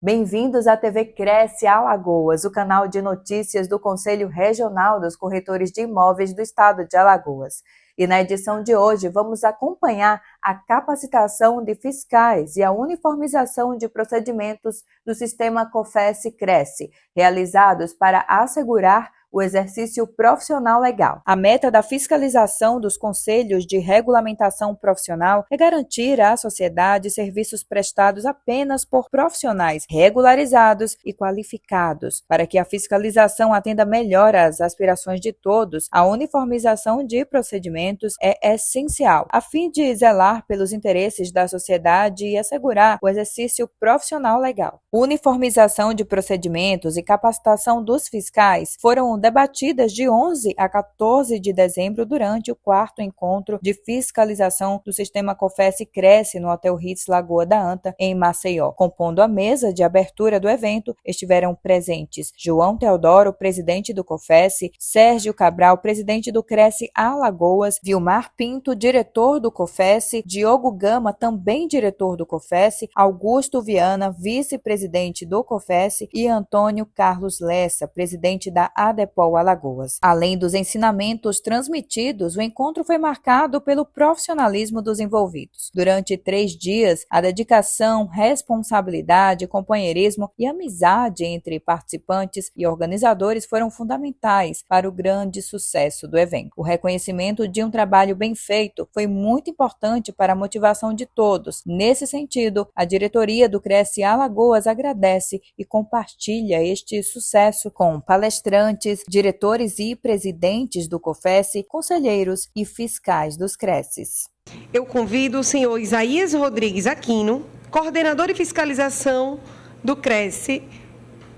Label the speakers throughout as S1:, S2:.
S1: Bem-vindos à TV Cresce Alagoas, o canal de notícias do Conselho Regional dos Corretores de Imóveis do Estado de Alagoas. E na edição de hoje vamos acompanhar a capacitação de fiscais e a uniformização de procedimentos do sistema COFES-Cresce, realizados para assegurar o exercício profissional legal. A meta da fiscalização dos conselhos de regulamentação profissional é garantir à sociedade serviços prestados apenas por profissionais regularizados e qualificados. Para que a fiscalização atenda melhor às aspirações de todos, a uniformização de procedimentos é essencial, a fim de zelar pelos interesses da sociedade e assegurar o exercício profissional legal. Uniformização de procedimentos e capacitação dos fiscais foram debatidas de 11 a 14 de dezembro durante o 4º encontro de fiscalização do sistema COFES-Cresce no Hotel Ritz Lagoa da Anta, em Maceió. Compondo a mesa de abertura do evento, estiveram presentes João Teodoro, presidente do COFES, Sérgio Cabral, presidente do Cresce Alagoas, Vilmar Pinto, diretor do COFES, Diogo Gama, também diretor do COFES, Augusto Viana, vice-presidente do COFES e Antônio Carlos Lessa, presidente da ADEPOL Alagoas. Além dos ensinamentos transmitidos, o encontro foi marcado pelo profissionalismo dos envolvidos. Durante 3 dias, a dedicação, responsabilidade, companheirismo e amizade entre participantes e organizadores foram fundamentais para o grande sucesso do evento. O reconhecimento de um trabalho bem feito foi muito importante para a motivação de todos. Nesse sentido, a diretoria do Cresce Alagoas agradece e compartilha este sucesso com palestrantes, diretores e presidentes do COFES, conselheiros e fiscais dos Cresces.
S2: Eu convido o senhor Isaías Rodrigues Aquino, coordenador de fiscalização do Cresce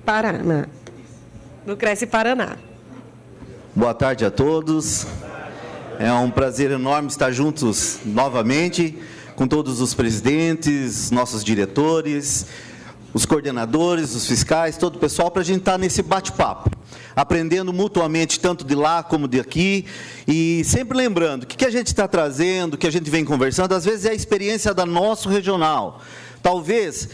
S2: Paraná.
S3: Boa tarde a todos. É um prazer enorme estar juntos novamente com todos os presidentes, nossos diretores, os coordenadores, os fiscais, todo o pessoal, para a gente estar nesse bate-papo, aprendendo mutuamente, tanto de lá como de aqui, e sempre lembrando que o que a gente está trazendo, que a gente vem conversando, às vezes é a experiência da nosso regional. Talvez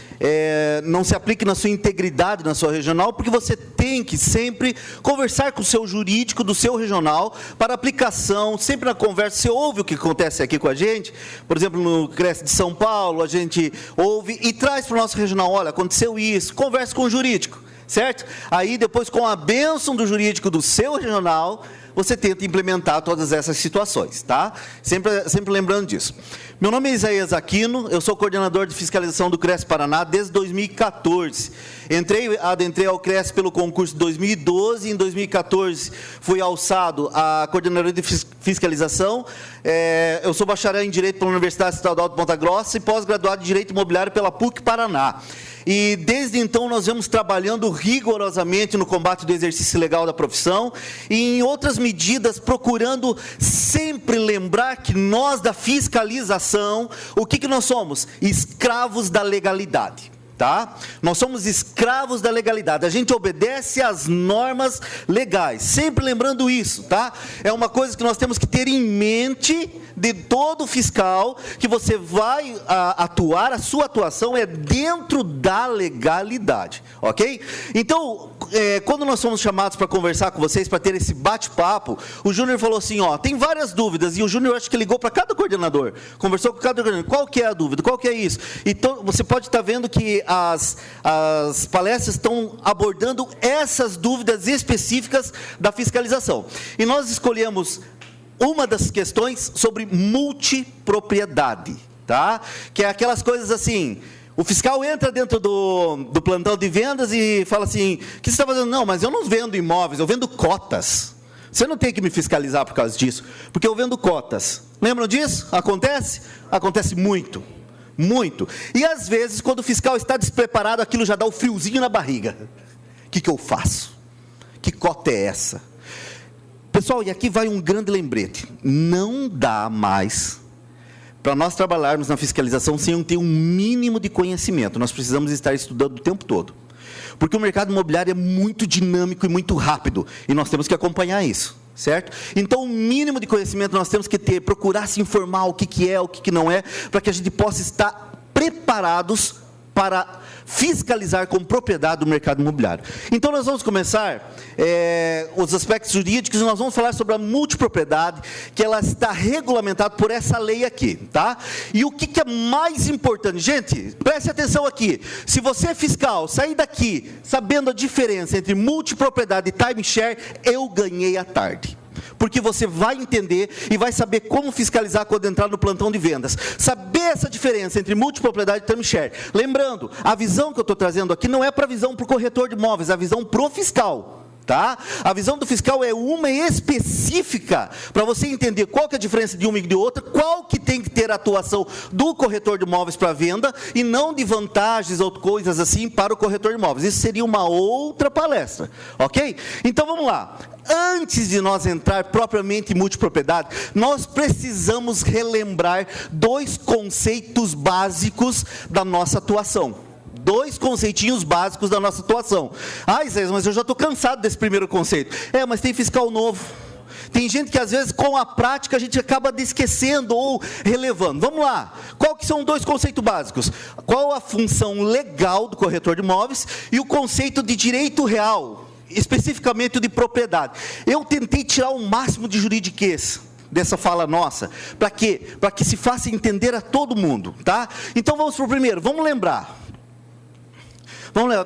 S3: não se aplique na sua integridade, na sua regional, porque você tem que sempre conversar com o seu jurídico do seu regional para aplicação, sempre na conversa. Você ouve o que acontece aqui com a gente, por exemplo, no Cresce de São Paulo, a gente ouve e traz para o nosso regional, olha, aconteceu isso, converse com o jurídico, certo? Aí, depois, com a bênção do jurídico do seu regional, você tenta implementar todas essas situações, tá? Sempre lembrando disso. Meu nome é Isaías Aquino, eu sou coordenador de fiscalização do Cresce Paraná desde 2014. Adentrei ao Cresce pelo concurso de 2012, em 2014 fui alçado a coordenador de fiscalização. Eu sou bacharel em Direito pela Universidade Estadual de Ponta Grossa e pós-graduado em Direito Imobiliário pela PUC Paraná. E desde então nós vemos trabalhando rigorosamente no combate do exercício legal da profissão e em outras medidas procurando sempre lembrar que nós da fiscalização, o que nós somos? Escravos da legalidade. Tá? Nós somos escravos da legalidade, a gente obedece às normas legais, sempre lembrando isso, tá? É uma coisa que nós temos que ter em mente de todo fiscal, que você vai atuar, a sua atuação é dentro da legalidade, ok? Então, quando nós fomos chamados para conversar com vocês, para ter esse bate-papo, o Júnior falou assim, ó, tem várias dúvidas, e o Júnior acho que ligou para cada coordenador, conversou com cada coordenador, qual que é a dúvida, qual que é isso? Então, você pode estar vendo que as palestras estão abordando essas dúvidas específicas da fiscalização. E nós escolhemos uma das questões sobre multipropriedade, tá? Que é aquelas coisas assim, o fiscal entra dentro do plantão de vendas e fala assim, o que você está fazendo? Não, mas eu não vendo imóveis, eu vendo cotas. Você não tem que me fiscalizar por causa disso, porque eu vendo cotas. Lembram disso? Acontece? Acontece muito. Muito. E às vezes, quando o fiscal está despreparado, aquilo já dá o friozinho na barriga. O que eu faço? Que cota é essa? Pessoal, e aqui vai um grande lembrete. Não dá mais para nós trabalharmos na fiscalização sem ter um mínimo de conhecimento. Nós precisamos estar estudando o tempo todo. Porque o mercado imobiliário é muito dinâmico e muito rápido. E nós temos que acompanhar isso. Certo? Então, o mínimo de conhecimento nós temos que ter, procurar se informar o que é, o que não é, para que a gente possa estar preparados para fiscalizar com propriedade o mercado imobiliário. Então, nós vamos começar os aspectos jurídicos, e nós vamos falar sobre a multipropriedade, que ela está regulamentada por essa lei aqui, tá? E o que é mais importante? Gente, preste atenção aqui. Se você é fiscal, sair daqui sabendo a diferença entre multipropriedade e timeshare, eu ganhei a tarde. Porque você vai entender e vai saber como fiscalizar quando entrar no plantão de vendas. Saber essa diferença entre multipropriedade e timeshare. Lembrando, a visão que eu estou trazendo aqui não é para a visão para o corretor de imóveis, é a visão para o fiscal. Tá? A visão do fiscal é uma específica, para você entender qual que é a diferença de uma e de outra, qual que tem que ter a atuação do corretor de imóveis para venda, e não de vantagens ou coisas assim para o corretor de imóveis. Isso seria uma outra palestra, ok? Então vamos lá. Antes de nós entrar propriamente em multipropriedade, nós precisamos relembrar 2 conceitos básicos da nossa atuação. 2 conceitinhos básicos da nossa atuação. Ah, Isaías, mas eu já estou cansado desse primeiro conceito. Mas tem fiscal novo. Tem gente que às vezes com a prática a gente acaba esquecendo ou relevando. Vamos lá. Qual que são 2 conceitos básicos? Qual a função legal do corretor de imóveis e o conceito de direito real, especificamente o de propriedade. Eu tentei tirar o máximo de juridiquês dessa fala nossa. Para quê? Para que se faça entender a todo mundo, tá? Então vamos para o primeiro. Vamos lembrar.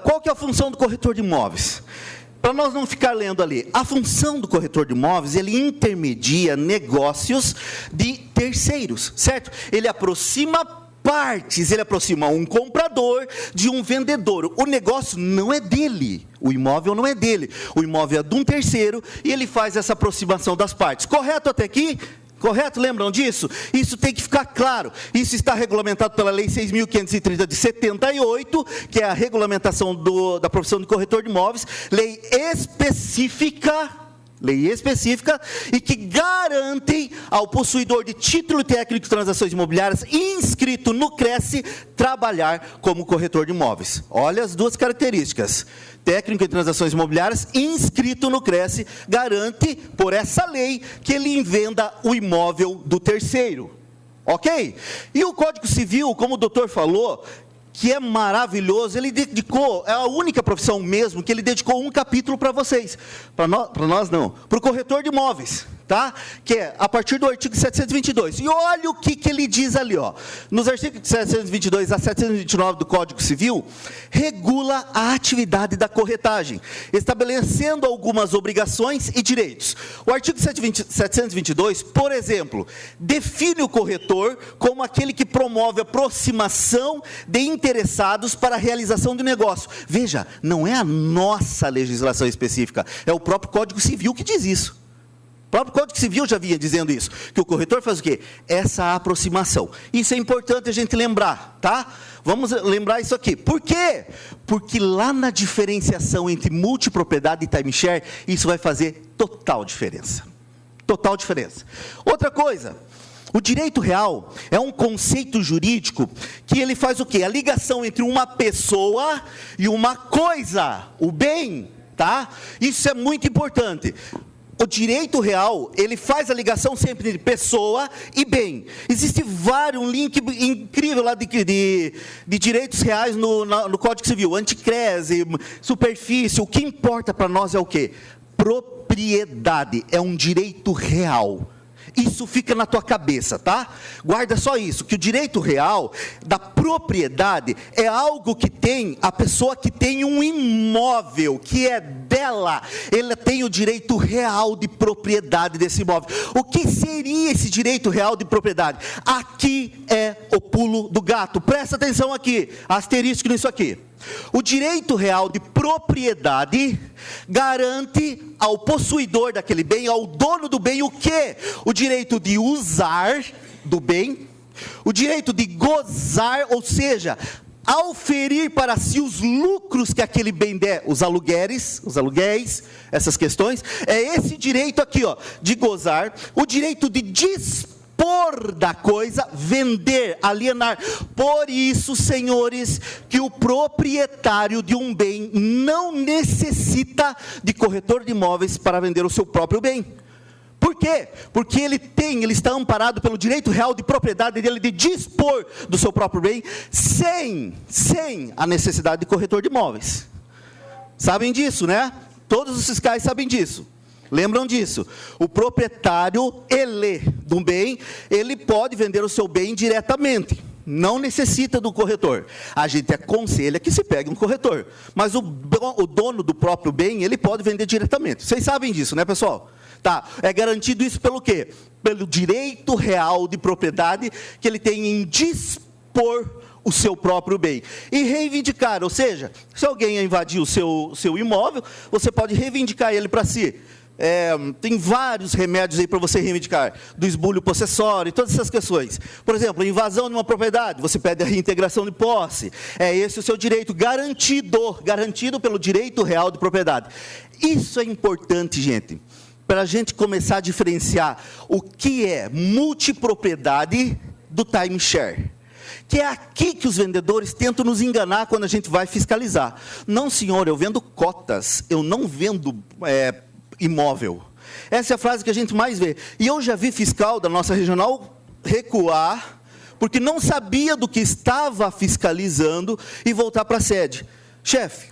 S3: Qual que é a função do corretor de imóveis? Para nós não ficar lendo ali, a função do corretor de imóveis, ele intermedia negócios de terceiros, certo? Ele aproxima partes, ele aproxima um comprador de um vendedor. O negócio não é dele, o imóvel não é dele, o imóvel é de um terceiro, e ele faz essa aproximação das partes. Correto até aqui? Correto? Lembram disso? Isso tem que ficar claro. Isso está regulamentado pela Lei 6.530 de 78, que é a regulamentação da profissão de corretor de imóveis, lei específica e que garantem ao possuidor de título técnico de transações imobiliárias inscrito no CRESSE trabalhar como corretor de imóveis. Olha as 2 características. Técnico em transações imobiliárias inscrito no CRESSE garante, por essa lei, que ele venda o imóvel do terceiro. Ok? E o Código Civil, como o doutor falou, que é maravilhoso, ele dedicou, é a única profissão mesmo, que ele dedicou um capítulo para vocês. Para nós não, para o corretor de imóveis, tá? Que é a partir do artigo 722. E olha o que ele diz ali, ó. Nos artigos 722 a 729 do Código Civil, regula a atividade da corretagem, estabelecendo algumas obrigações e direitos. O artigo 722, por exemplo, define o corretor como aquele que promove a aproximação de interessados para a realização do negócio. Veja, não é a nossa legislação específica, é o próprio Código Civil que diz isso. O próprio Código Civil já vinha dizendo isso, que o corretor faz o quê? Essa aproximação. Isso é importante a gente lembrar, tá? Vamos lembrar isso aqui. Por quê? Porque lá na diferenciação entre multipropriedade e timeshare, isso vai fazer total diferença. Total diferença. Outra coisa, o direito real é um conceito jurídico que ele faz o quê? A ligação entre uma pessoa e uma coisa, o bem, tá? Isso é muito importante. O direito real, ele faz a ligação sempre entre pessoa e bem. Existe um link incrível lá de direitos reais no Código Civil. Anticrese, superfície, o que importa para nós é o quê? Propriedade, é um direito real. Isso fica na tua cabeça, tá? Guarda só isso, que o direito real da propriedade é algo que tem a pessoa que tem um imóvel, que é dela, ela tem o direito real de propriedade desse imóvel. O que seria esse direito real de propriedade? Aqui é o pulo do gato, presta atenção aqui, asterisco nisso aqui. O direito real de propriedade garante ao possuidor daquele bem, ao dono do bem, o quê? O direito de usar do bem, o direito de gozar, ou seja, auferir para si os lucros que aquele bem der, os aluguéis, essas questões, é esse direito aqui, ó, de gozar, o direito de dispor da coisa, vender, alienar. Por isso, senhores, que o proprietário de um bem não necessita de corretor de imóveis para vender o seu próprio bem. Por quê? Porque ele está amparado pelo direito real de propriedade dele de dispor do seu próprio bem sem a necessidade de corretor de imóveis. Sabem disso, né? Todos os fiscais sabem disso. Lembram disso? O proprietário, do bem, ele pode vender o seu bem diretamente. Não necessita do corretor. A gente aconselha que se pegue um corretor. Mas o dono do próprio bem, ele pode vender diretamente. Vocês sabem disso, né, pessoal? Tá. É garantido isso pelo quê? Pelo direito real de propriedade que ele tem em dispor o seu próprio bem. E reivindicar, ou seja, se alguém invadir o seu imóvel, você pode reivindicar ele para si. Tem vários remédios aí para você reivindicar, do esbulho possessório e todas essas questões. Por exemplo, invasão de uma propriedade, você pede a reintegração de posse. É esse o seu direito garantido pelo direito real de propriedade. Isso é importante, gente, para a gente começar a diferenciar o que é multipropriedade do timeshare. Que é aqui que os vendedores tentam nos enganar quando a gente vai fiscalizar. Não, senhor, eu vendo cotas, eu não vendo imóvel. Essa é a frase que a gente mais vê. E eu já vi fiscal da nossa regional recuar, porque não sabia do que estava fiscalizando e voltar para a sede. Chefe,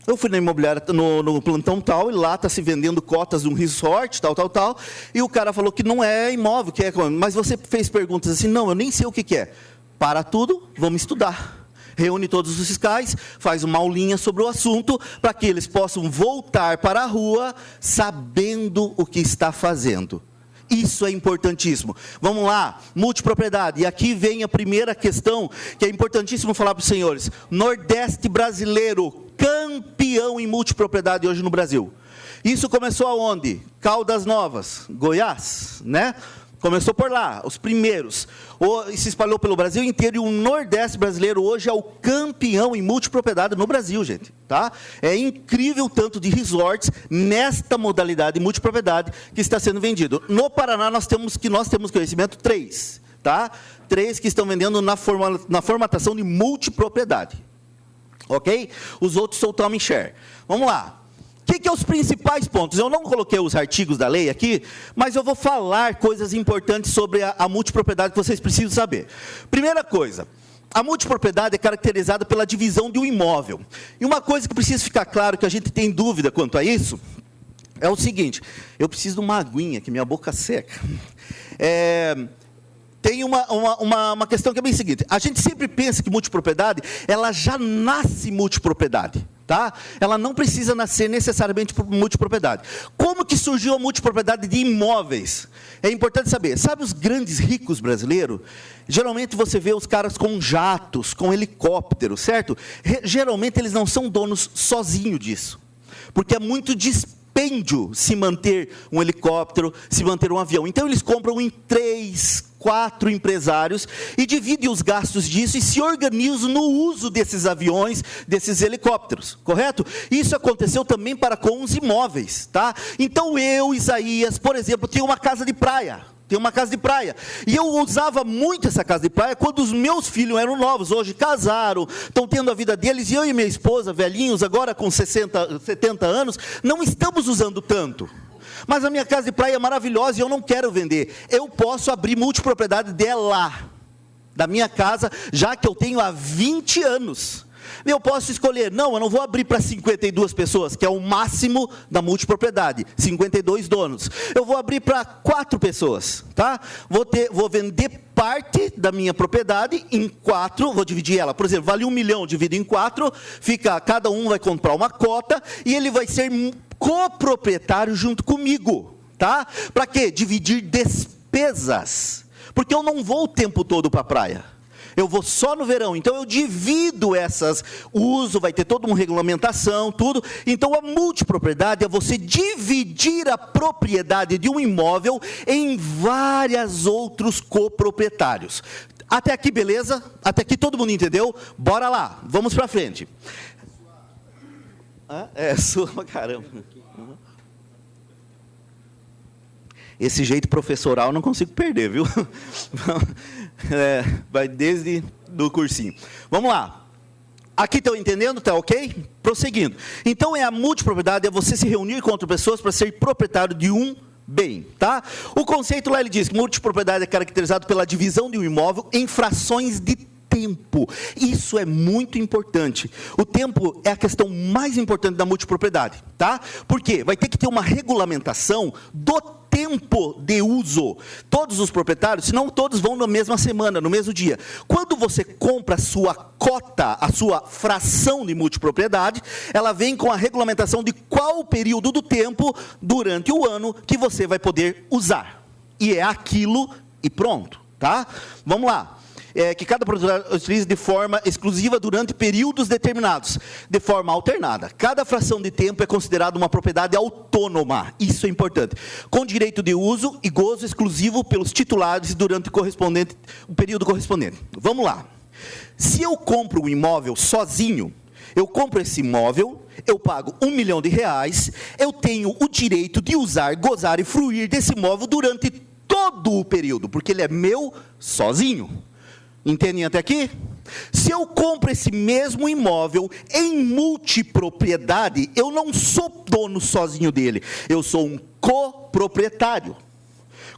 S3: eu fui na imobiliária, no plantão tal, e lá está se vendendo cotas de um resort, tal, e o cara falou que não é imóvel, que é... Mas você fez perguntas assim, não, eu nem sei o que é. Para tudo, vamos estudar. Reúne todos os fiscais, faz uma aulinha sobre o assunto, para que eles possam voltar para a rua sabendo o que está fazendo. Isso é importantíssimo. Vamos lá, multipropriedade. E aqui vem a primeira questão, que é importantíssimo falar para os senhores. Nordeste brasileiro, campeão em multipropriedade hoje no Brasil. Isso começou aonde? Caldas Novas, Goiás, né? Começou por lá, os primeiros. E se espalhou pelo Brasil inteiro, e o Nordeste brasileiro hoje é o campeão em multipropriedade no Brasil, gente. Tá? É incrível o tanto de resorts nesta modalidade de multipropriedade que está sendo vendido. No Paraná, nós temos conhecimento 3. Tá? 3 que estão vendendo na formatação de multipropriedade. Ok? Os outros são timeshare. Vamos lá. O que são os principais pontos? Eu não coloquei os artigos da lei aqui, mas eu vou falar coisas importantes sobre a multipropriedade que vocês precisam saber. Primeira coisa, a multipropriedade é caracterizada pela divisão de um imóvel. E uma coisa que precisa ficar claro, que a gente tem dúvida quanto a isso, é o seguinte: eu preciso de uma aguinha, que minha boca seca. Tem uma questão que é bem seguinte: a gente sempre pensa que multipropriedade, ela já nasce multipropriedade. Tá? Ela não precisa nascer necessariamente por multipropriedade. Como que surgiu a multipropriedade de imóveis? É importante saber. Sabe os grandes ricos brasileiros? Geralmente você vê os caras com jatos, com helicópteros, certo? Geralmente eles não são donos sozinhos disso. Porque é muito dispêndio se manter um helicóptero, se manter um avião. Então eles compram em 3, 4 empresários e dividem os gastos disso e se organizam no uso desses aviões, desses helicópteros, correto? Isso aconteceu também para com os imóveis, tá? Então eu, Isaías, por exemplo, tenho uma casa de praia. E eu usava muito essa casa de praia quando os meus filhos eram novos. Hoje casaram, estão tendo a vida deles, e eu e minha esposa, velhinhos, agora com 60, 70 anos, não estamos usando tanto. Mas a minha casa de praia é maravilhosa e eu não quero vender. Eu posso abrir multipropriedade dela, da minha casa, já que eu tenho há 20 anos. Eu posso escolher, não, eu não vou abrir para 52 pessoas, que é o máximo da multipropriedade, 52 donos. Eu vou abrir para 4 pessoas, tá? Vou vender parte da minha propriedade em 4, vou dividir ela. Por exemplo, vale 1 milhão, divido em 4, cada um vai comprar uma cota, e ele vai ser coproprietário junto comigo, tá? Para quê? Dividir despesas, porque eu não vou o tempo todo para a praia, eu vou só no verão, então eu divido essas, uso, vai ter toda uma regulamentação, tudo. Então a multipropriedade é você dividir a propriedade de um imóvel em vários outros coproprietários. Até aqui beleza? Até aqui todo mundo entendeu? Bora lá, vamos para frente. Sua pra caramba. Esse jeito professoral eu não consigo perder, viu? Vai desde do cursinho. Vamos lá. Aqui estão entendendo? Tá ok? Prosseguindo. Então a multipropriedade é você se reunir com outras pessoas para ser proprietário de um bem, tá? O conceito lá ele diz que multipropriedade é caracterizado pela divisão de um imóvel em frações de tempo. Isso é muito importante. O tempo é a questão mais importante da multipropriedade, tá? Por quê? Vai ter que ter uma regulamentação do tempo de uso. Todos os proprietários, senão todos vão na mesma semana, no mesmo dia. Quando você compra a sua cota, a sua fração de multipropriedade, ela vem com a regulamentação de qual período do tempo durante o ano que você vai poder usar. E é aquilo e pronto, tá? Vamos lá. Que cada proprietário utilize de forma exclusiva durante períodos determinados, de forma alternada. Cada fração de tempo é considerada uma propriedade autônoma, isso é importante, com direito de uso e gozo exclusivo pelos titulares durante o período correspondente. Vamos lá. Se eu compro um imóvel sozinho, eu compro esse imóvel, eu pago R$1 milhão, eu tenho o direito de usar, gozar e fruir desse imóvel durante todo o período, porque ele é meu sozinho. Entendem até aqui? Se eu compro esse mesmo imóvel em multipropriedade, eu não sou dono sozinho dele, eu sou um coproprietário.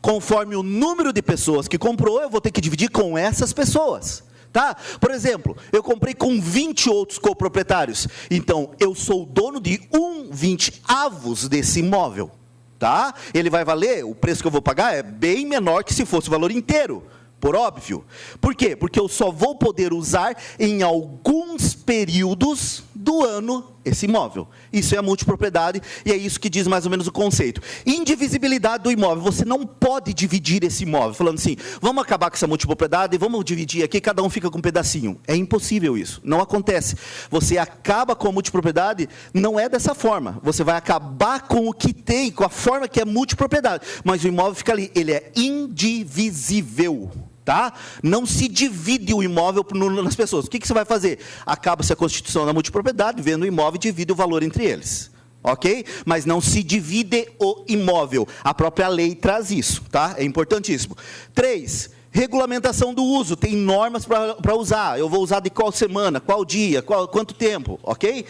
S3: Conforme o número de pessoas que comprou, eu vou ter que dividir com essas pessoas. Tá? Por exemplo, eu comprei com 20 outros coproprietários, então eu sou dono de 1/20 desse imóvel. Tá? Ele vai valer, o preço que eu vou pagar é bem menor que se fosse o valor inteiro. Por óbvio. Por quê? Porque eu só vou poder usar em alguns períodos do ano esse imóvel. Isso é a multipropriedade e é isso que diz mais ou menos o conceito. Indivisibilidade do imóvel. Você não pode dividir esse imóvel, falando assim, vamos acabar com essa multipropriedade e vamos dividir aqui, cada um fica com um pedacinho. É impossível isso. Não acontece. Você acaba com a multipropriedade, não é dessa forma. Você vai acabar com o que tem, com a forma que é multipropriedade. Mas o imóvel fica ali, ele é indivisível. Tá? Não se divide o imóvel nas pessoas. O que você vai fazer? Acaba-se a constituição da multipropriedade, vendo o imóvel e divide o valor entre eles. Ok? Mas não se divide o imóvel. A própria lei traz isso. Tá? É importantíssimo. 3. Regulamentação do uso. Tem normas para usar. Eu vou usar de qual semana, qual dia, quanto tempo. Ok?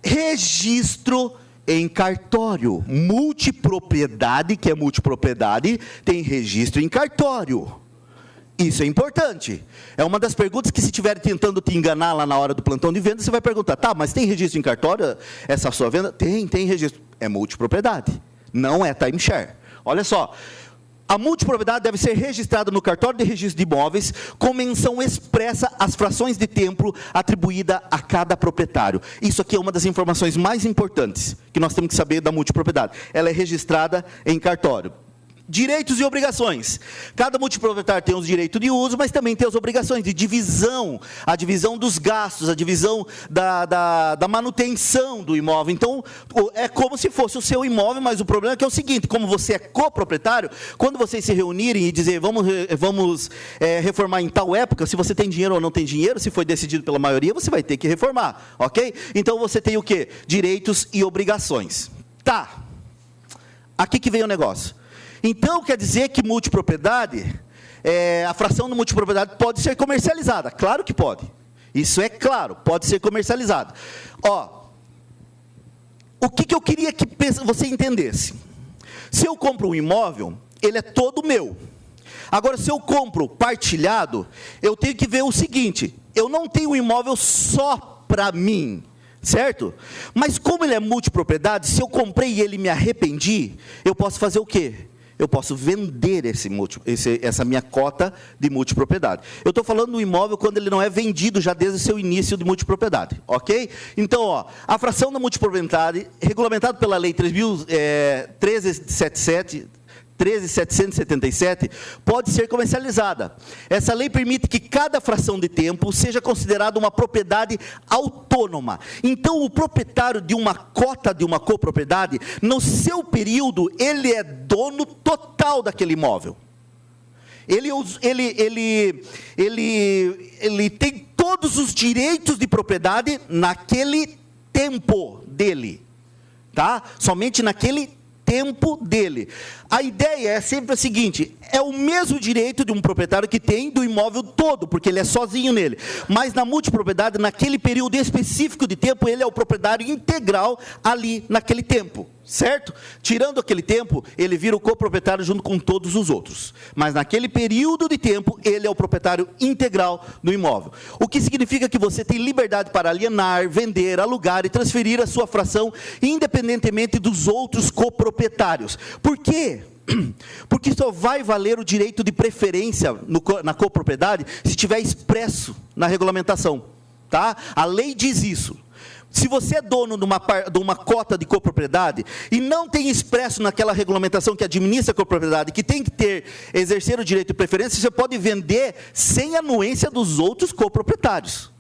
S3: Registro em cartório. Multipropriedade, que é multipropriedade, tem registro em cartório. Isso é importante. É uma das perguntas que, se estiver tentando te enganar lá na hora do plantão de venda, você vai perguntar, tá, mas tem registro em cartório essa sua venda? Tem registro. É multipropriedade, não é timeshare. Olha só, a multipropriedade deve ser registrada no cartório de registro de imóveis com menção expressa às frações de tempo atribuída a cada proprietário. Isso aqui é uma das informações mais importantes que nós temos que saber da multipropriedade. Ela é registrada em cartório. Direitos e obrigações. Cada multiproprietário tem os direitos de uso, mas também tem as obrigações de divisão, a divisão dos gastos, a divisão da manutenção do imóvel. Então, é como se fosse o seu imóvel, mas o problema é que é o seguinte, como você é coproprietário, quando vocês se reunirem e dizer, vamos reformar em tal época, se você tem dinheiro ou não tem dinheiro, se foi decidido pela maioria, você vai ter que reformar, ok? Então, você tem o quê? Direitos e obrigações. Tá. Aqui que vem o negócio. Então, quer dizer que multipropriedade, a fração da multipropriedade pode ser comercializada. Claro que pode. Isso é claro, pode ser comercializada. Ó, o que eu queria que você entendesse? Se eu compro um imóvel, ele é todo meu. Agora, se eu compro partilhado, eu tenho que ver o seguinte, eu não tenho um imóvel só para mim. Certo? Mas como ele é multipropriedade, se eu comprei e ele me arrependi, eu posso fazer o quê? Eu posso vender essa minha cota de multipropriedade. Eu estou falando do imóvel quando ele não é vendido já desde o seu início de multipropriedade, ok? Então, ó, a fração da multipropriedade, regulamentada pela Lei 13.777, pode ser comercializada. Essa lei permite que cada fração de tempo seja considerada uma propriedade autônoma. Então, o proprietário de uma cota de uma copropriedade, no seu período, ele é dono total daquele imóvel. Ele tem todos os direitos de propriedade naquele tempo dele. Tá? Somente naquele tempo dele. A ideia é sempre a seguinte, é o mesmo direito de um proprietário que tem do imóvel todo, porque ele é sozinho nele. Mas na multipropriedade, naquele período específico de tempo, ele é o proprietário integral ali naquele tempo, certo? Tirando aquele tempo, ele vira o coproprietário junto com todos os outros. Mas naquele período de tempo, ele é o proprietário integral do imóvel. O que significa que você tem liberdade para alienar, vender, alugar e transferir a sua fração, independentemente dos outros coproprietários. Por quê? Porque só vai valer o direito de preferência na copropriedade se estiver expresso na regulamentação, tá? A lei diz isso. Se você é dono de uma cota de copropriedade e não tem expresso naquela regulamentação que administra a copropriedade, que tem que exercer o direito de preferência, você pode vender sem anuência dos outros coproprietários.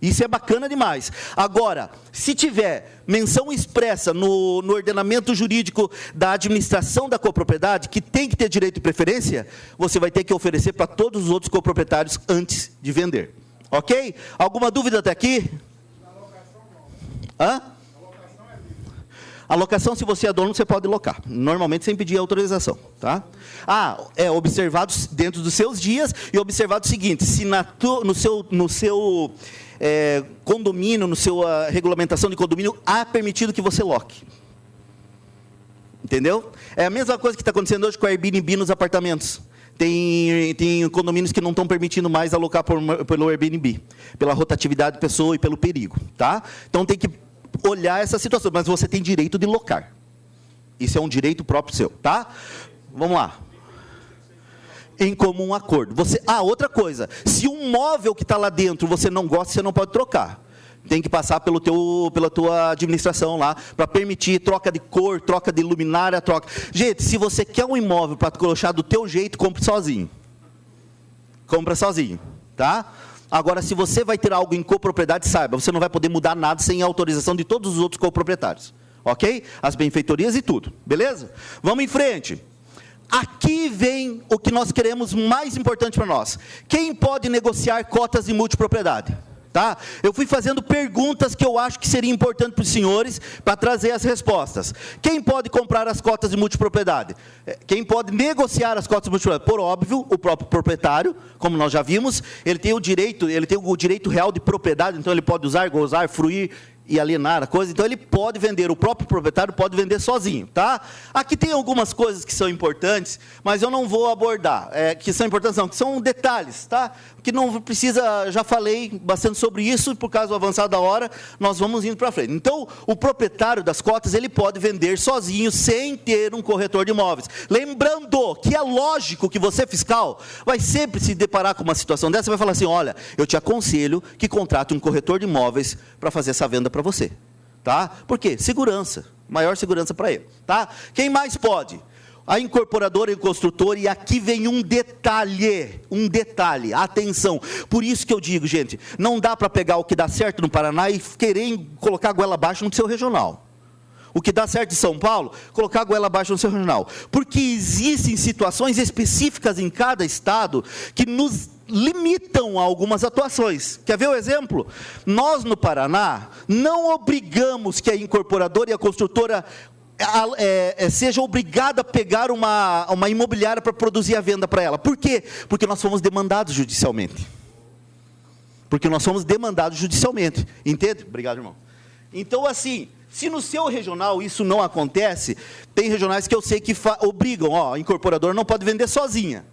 S3: Isso é bacana demais. Agora, se tiver menção expressa no ordenamento jurídico da administração da copropriedade, que tem que ter direito de preferência, você vai ter que oferecer para todos os outros coproprietários antes de vender. Ok? Alguma dúvida até aqui? Hã? A locação, se você é dono, você pode locar. Normalmente sem pedir autorização, tá? Observado dentro dos seus dias e observado o seguinte: se no seu condomínio, na sua regulamentação de condomínio, há permitido que você loque. Entendeu? É a mesma coisa que está acontecendo hoje com a Airbnb nos apartamentos. Tem condomínios que não estão permitindo mais alocar pelo Airbnb, pela rotatividade de pessoa e pelo perigo, tá? Então tem que olhar essa situação, mas você tem direito de locar. Isso é um direito próprio seu, tá? Vamos lá. Em comum acordo. Outra coisa, se um móvel que está lá dentro você não gosta, você não pode trocar. Tem que passar pela tua administração lá, para permitir troca de cor, troca de luminária, troca. Gente, se você quer um imóvel para colocar do teu jeito, compre sozinho. Compra sozinho, tá? Agora, se você vai ter algo em copropriedade, saiba, você não vai poder mudar nada sem a autorização de todos os outros coproprietários. Ok? As benfeitorias e tudo. Beleza? Vamos em frente. Aqui vem o que nós queremos mais importante para nós. Quem pode negociar cotas de multipropriedade? Tá? Eu fui fazendo perguntas que eu acho que seria importante para os senhores, para trazer as respostas. Quem pode comprar as cotas de multipropriedade? Quem pode negociar as cotas de multipropriedade? Por óbvio, o próprio proprietário, como nós já vimos, ele tem o direito real de propriedade, então ele pode usar, gozar, fruir e alienar a coisa, então ele pode vender, o próprio proprietário pode vender sozinho, tá? Aqui tem algumas coisas que são importantes, mas eu não vou abordar, que são importantes não, que são detalhes, tá? Que não precisa, já falei bastante sobre isso, por causa do avançado da hora, nós vamos indo para frente. Então, o proprietário das cotas, ele pode vender sozinho, sem ter um corretor de imóveis. Lembrando que é lógico que você, fiscal, vai sempre se deparar com uma situação dessa, vai falar assim, olha, eu te aconselho que contrate um corretor de imóveis para fazer essa venda para você, tá? Por quê? Segurança, maior segurança para ele, tá? Quem mais pode? A incorporadora e o construtor, e aqui vem um detalhe, atenção. Por isso que eu digo, gente, não dá para pegar o que dá certo no Paraná e querer colocar a goela abaixo no seu regional. O que dá certo em São Paulo, colocar a goela abaixo no seu regional. Porque existem situações específicas em cada estado que nos limitam a algumas atuações. Quer ver o exemplo? Nós, no Paraná, não obrigamos que a incorporadora e a construtora seja obrigada a pegar uma imobiliária para produzir a venda para ela. Por quê? Porque nós fomos demandados judicialmente. Entende? Obrigado, irmão. Então, assim, se no seu regional isso não acontece, tem regionais que eu sei que obrigam, a incorporadora não pode vender sozinha.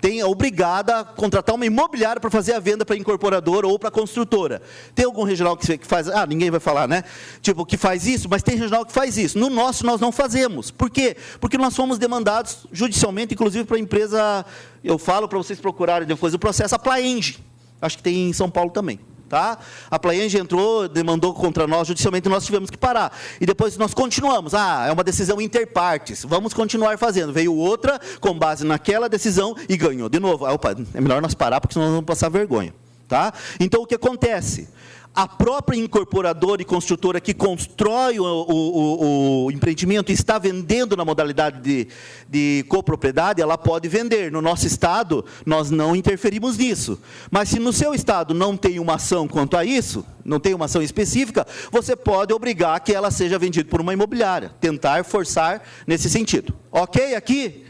S3: Tem obrigada a contratar uma imobiliária para fazer a venda para a incorporadora ou para a construtora. Tem algum regional que faz, ninguém vai falar, né? Tipo, que faz isso, mas tem regional que faz isso. No nosso, nós não fazemos. Por quê? Porque nós fomos demandados judicialmente, inclusive para a empresa, eu falo para vocês procurarem depois o processo, a Plaenge. Acho que tem em São Paulo também. Tá? A Plaenge entrou, demandou contra nós judicialmente e nós tivemos que parar. E depois nós continuamos. É uma decisão interpartes. Vamos continuar fazendo. Veio outra com base naquela decisão e ganhou de novo. É melhor nós parar porque senão nós vamos passar vergonha. Tá? Então, o que acontece? A própria incorporadora e construtora que constrói o empreendimento e está vendendo na modalidade de copropriedade, ela pode vender. No nosso estado, nós não interferimos nisso. Mas se no seu estado não tem uma ação quanto a isso, não tem uma ação específica, você pode obrigar que ela seja vendida por uma imobiliária. Tentar forçar nesse sentido. Ok aqui?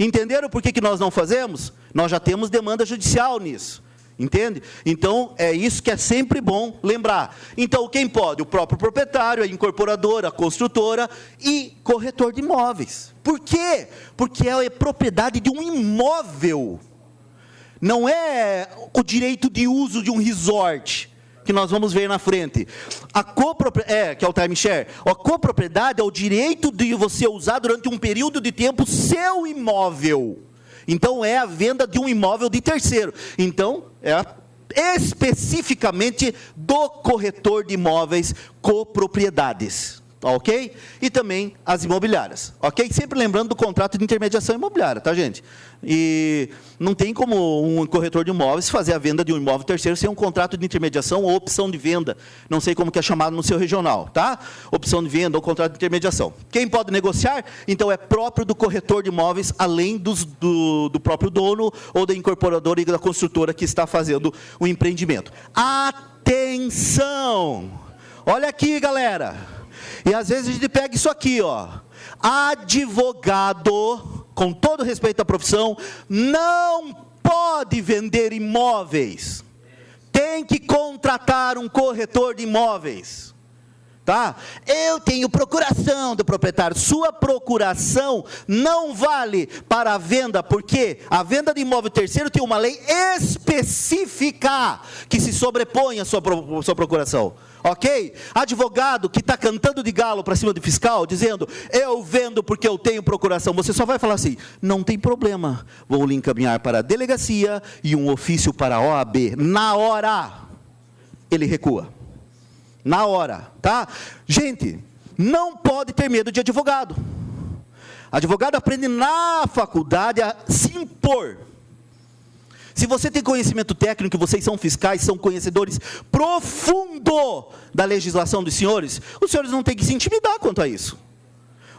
S3: Entenderam por que nós não fazemos? Nós já temos demanda judicial nisso. Entende? Então, é isso que é sempre bom lembrar. Então, quem pode? O próprio proprietário, a incorporadora, a construtora e corretor de imóveis. Por quê? Porque é propriedade de um imóvel. Não é o direito de uso de um resort, que nós vamos ver na frente. Que é o timeshare. A copropriedade é o direito de você usar durante um período de tempo seu imóvel. Então, é a venda de um imóvel de terceiro. Então, é especificamente do corretor de imóveis copropriedades. Ok? E também as imobiliárias. Ok? Sempre lembrando do contrato de intermediação imobiliária, tá, gente? E não tem como um corretor de imóveis fazer a venda de um imóvel terceiro sem um contrato de intermediação ou opção de venda. Não sei como que é chamado no seu regional, tá? Opção de venda ou contrato de intermediação. Quem pode negociar? Então, é próprio do corretor de imóveis, além do próprio dono ou da incorporadora e da construtora que está fazendo o empreendimento. Atenção! Olha aqui, galera. E às vezes a gente pega isso aqui, ó. Advogado, com todo respeito à profissão, não pode vender imóveis. Tem que contratar um corretor de imóveis. Tá? Eu tenho procuração do proprietário. Sua procuração não vale para a venda, porque a venda de imóvel terceiro tem uma lei específica que se sobrepõe à sua procuração. Ok? Advogado que está cantando de galo para cima do fiscal, dizendo, eu vendo porque eu tenho procuração. Você só vai falar assim, não tem problema, vou lhe encaminhar para a delegacia e um ofício para a OAB. Na hora, ele recua. Na hora, tá? Gente, não pode ter medo de advogado. Advogado aprende na faculdade a se impor. Se você tem conhecimento técnico, vocês são fiscais, são conhecedores profundo da legislação dos senhores, os senhores não têm que se intimidar quanto a isso.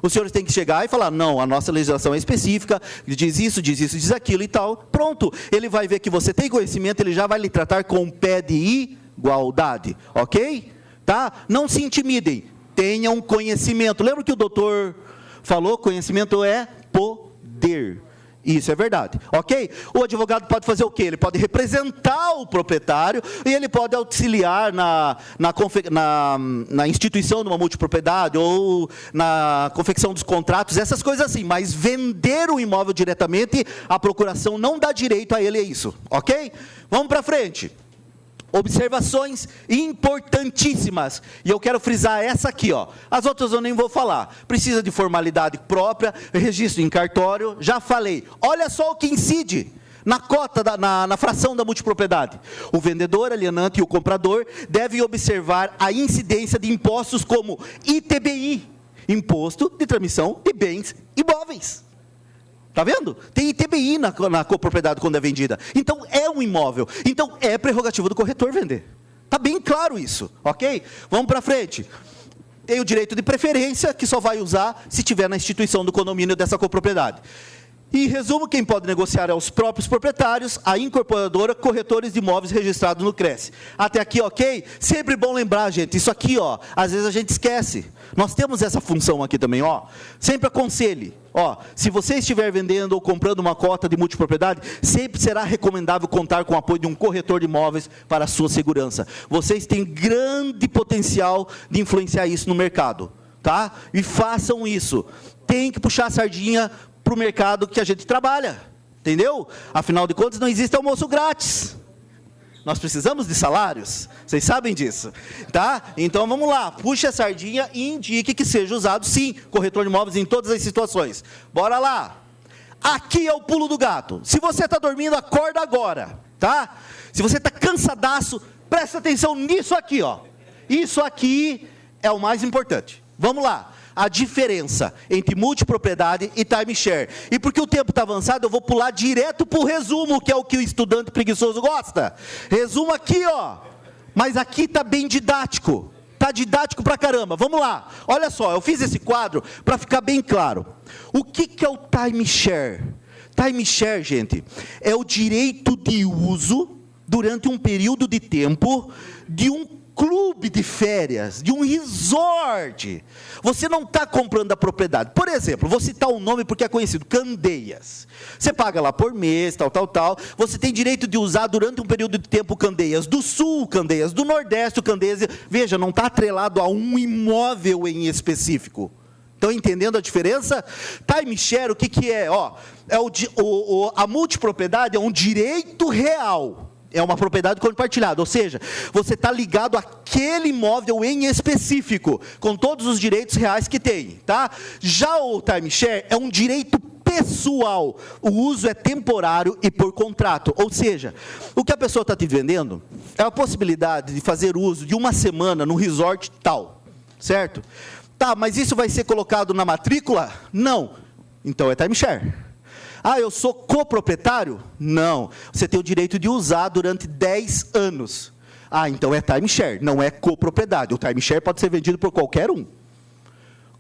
S3: Os senhores têm que chegar e falar, não, a nossa legislação é específica, diz isso, diz aquilo e tal. Pronto, ele vai ver que você tem conhecimento, ele já vai lhe tratar com o pé de igualdade, ok? Tá? Não se intimidem, tenham conhecimento. Lembra que o doutor falou, conhecimento é poder. Isso é verdade, ok? O advogado pode fazer o quê? Ele pode representar o proprietário e ele pode auxiliar na instituição de uma multipropriedade ou na confecção dos contratos, essas coisas assim. Mas vender o imóvel diretamente, a procuração não dá direito a ele a isso, ok? Vamos para frente. Observações importantíssimas, e eu quero frisar essa aqui, ó. As outras eu nem vou falar. Precisa de formalidade própria, registro em cartório, já falei. Olha só o que incide na cota, na fração da multipropriedade. O vendedor, alienante e o comprador devem observar a incidência de impostos como ITBI, Imposto de Transmissão de Bens Imóveis. Está vendo? Tem ITBI na copropriedade quando é vendida. Então, é um imóvel. Então, é prerrogativa do corretor vender. Está bem claro isso, ok? Vamos para frente. Tem o direito de preferência, que só vai usar se estiver na instituição do condomínio dessa copropriedade. E, em resumo, quem pode negociar é os próprios proprietários, a incorporadora, corretores de imóveis registrados no CRES. Até aqui, ok? Sempre bom lembrar, gente, isso aqui, ó, às vezes a gente esquece. Nós temos essa função aqui também, ó. Sempre aconselhe. Ó, se você estiver vendendo ou comprando uma cota de multipropriedade, sempre será recomendável contar com o apoio de um corretor de imóveis para a sua segurança. Vocês têm grande potencial de influenciar isso no mercado, tá? E façam isso. Tem que puxar a sardinha para o mercado que a gente trabalha, entendeu? Afinal de contas, não existe almoço grátis. Nós precisamos de salários, vocês sabem disso, tá? Então vamos lá, puxe a sardinha e indique que seja usado, sim, corretor de imóveis em todas as situações. Bora lá. Aqui é o pulo do gato. Se você está dormindo, acorda agora, tá? Se você está cansadaço, presta atenção nisso aqui, ó. Isso aqui é o mais importante. Vamos lá. A diferença entre multipropriedade e timeshare. E porque o tempo está avançado, eu vou pular direto para o resumo, que é o que o estudante preguiçoso gosta. Resumo aqui, ó. Mas aqui está bem didático. Está didático pra caramba. Vamos lá. Olha só, eu fiz esse quadro para ficar bem claro. O que é o timeshare? Timeshare, gente, é o direito de uso durante um período de tempo de um clube de férias, de um resort. Você não está comprando a propriedade. Por exemplo, vou citar um nome porque é conhecido, Candeias. Você paga lá por mês, tal. Você tem direito de usar durante um período de tempo Candeias do Sul, Candeias do Nordeste, o Candeias... Veja, não está atrelado a um imóvel em específico. Estão entendendo a diferença? Timeshare, o que é? A multipropriedade é um direito real. É uma propriedade compartilhada, ou seja, você está ligado àquele imóvel em específico, com todos os direitos reais que tem, tá? Já o timeshare é um direito pessoal, o uso é temporário e por contrato, ou seja, o que a pessoa está te vendendo é a possibilidade de fazer uso de uma semana no resort tal, certo? Tá, mas isso vai ser colocado na matrícula? Não, então é timeshare. Ah, eu sou coproprietário? Não. Você tem o direito de usar durante 10 anos. Ah, então é timeshare, não é copropriedade. O timeshare pode ser vendido por qualquer um.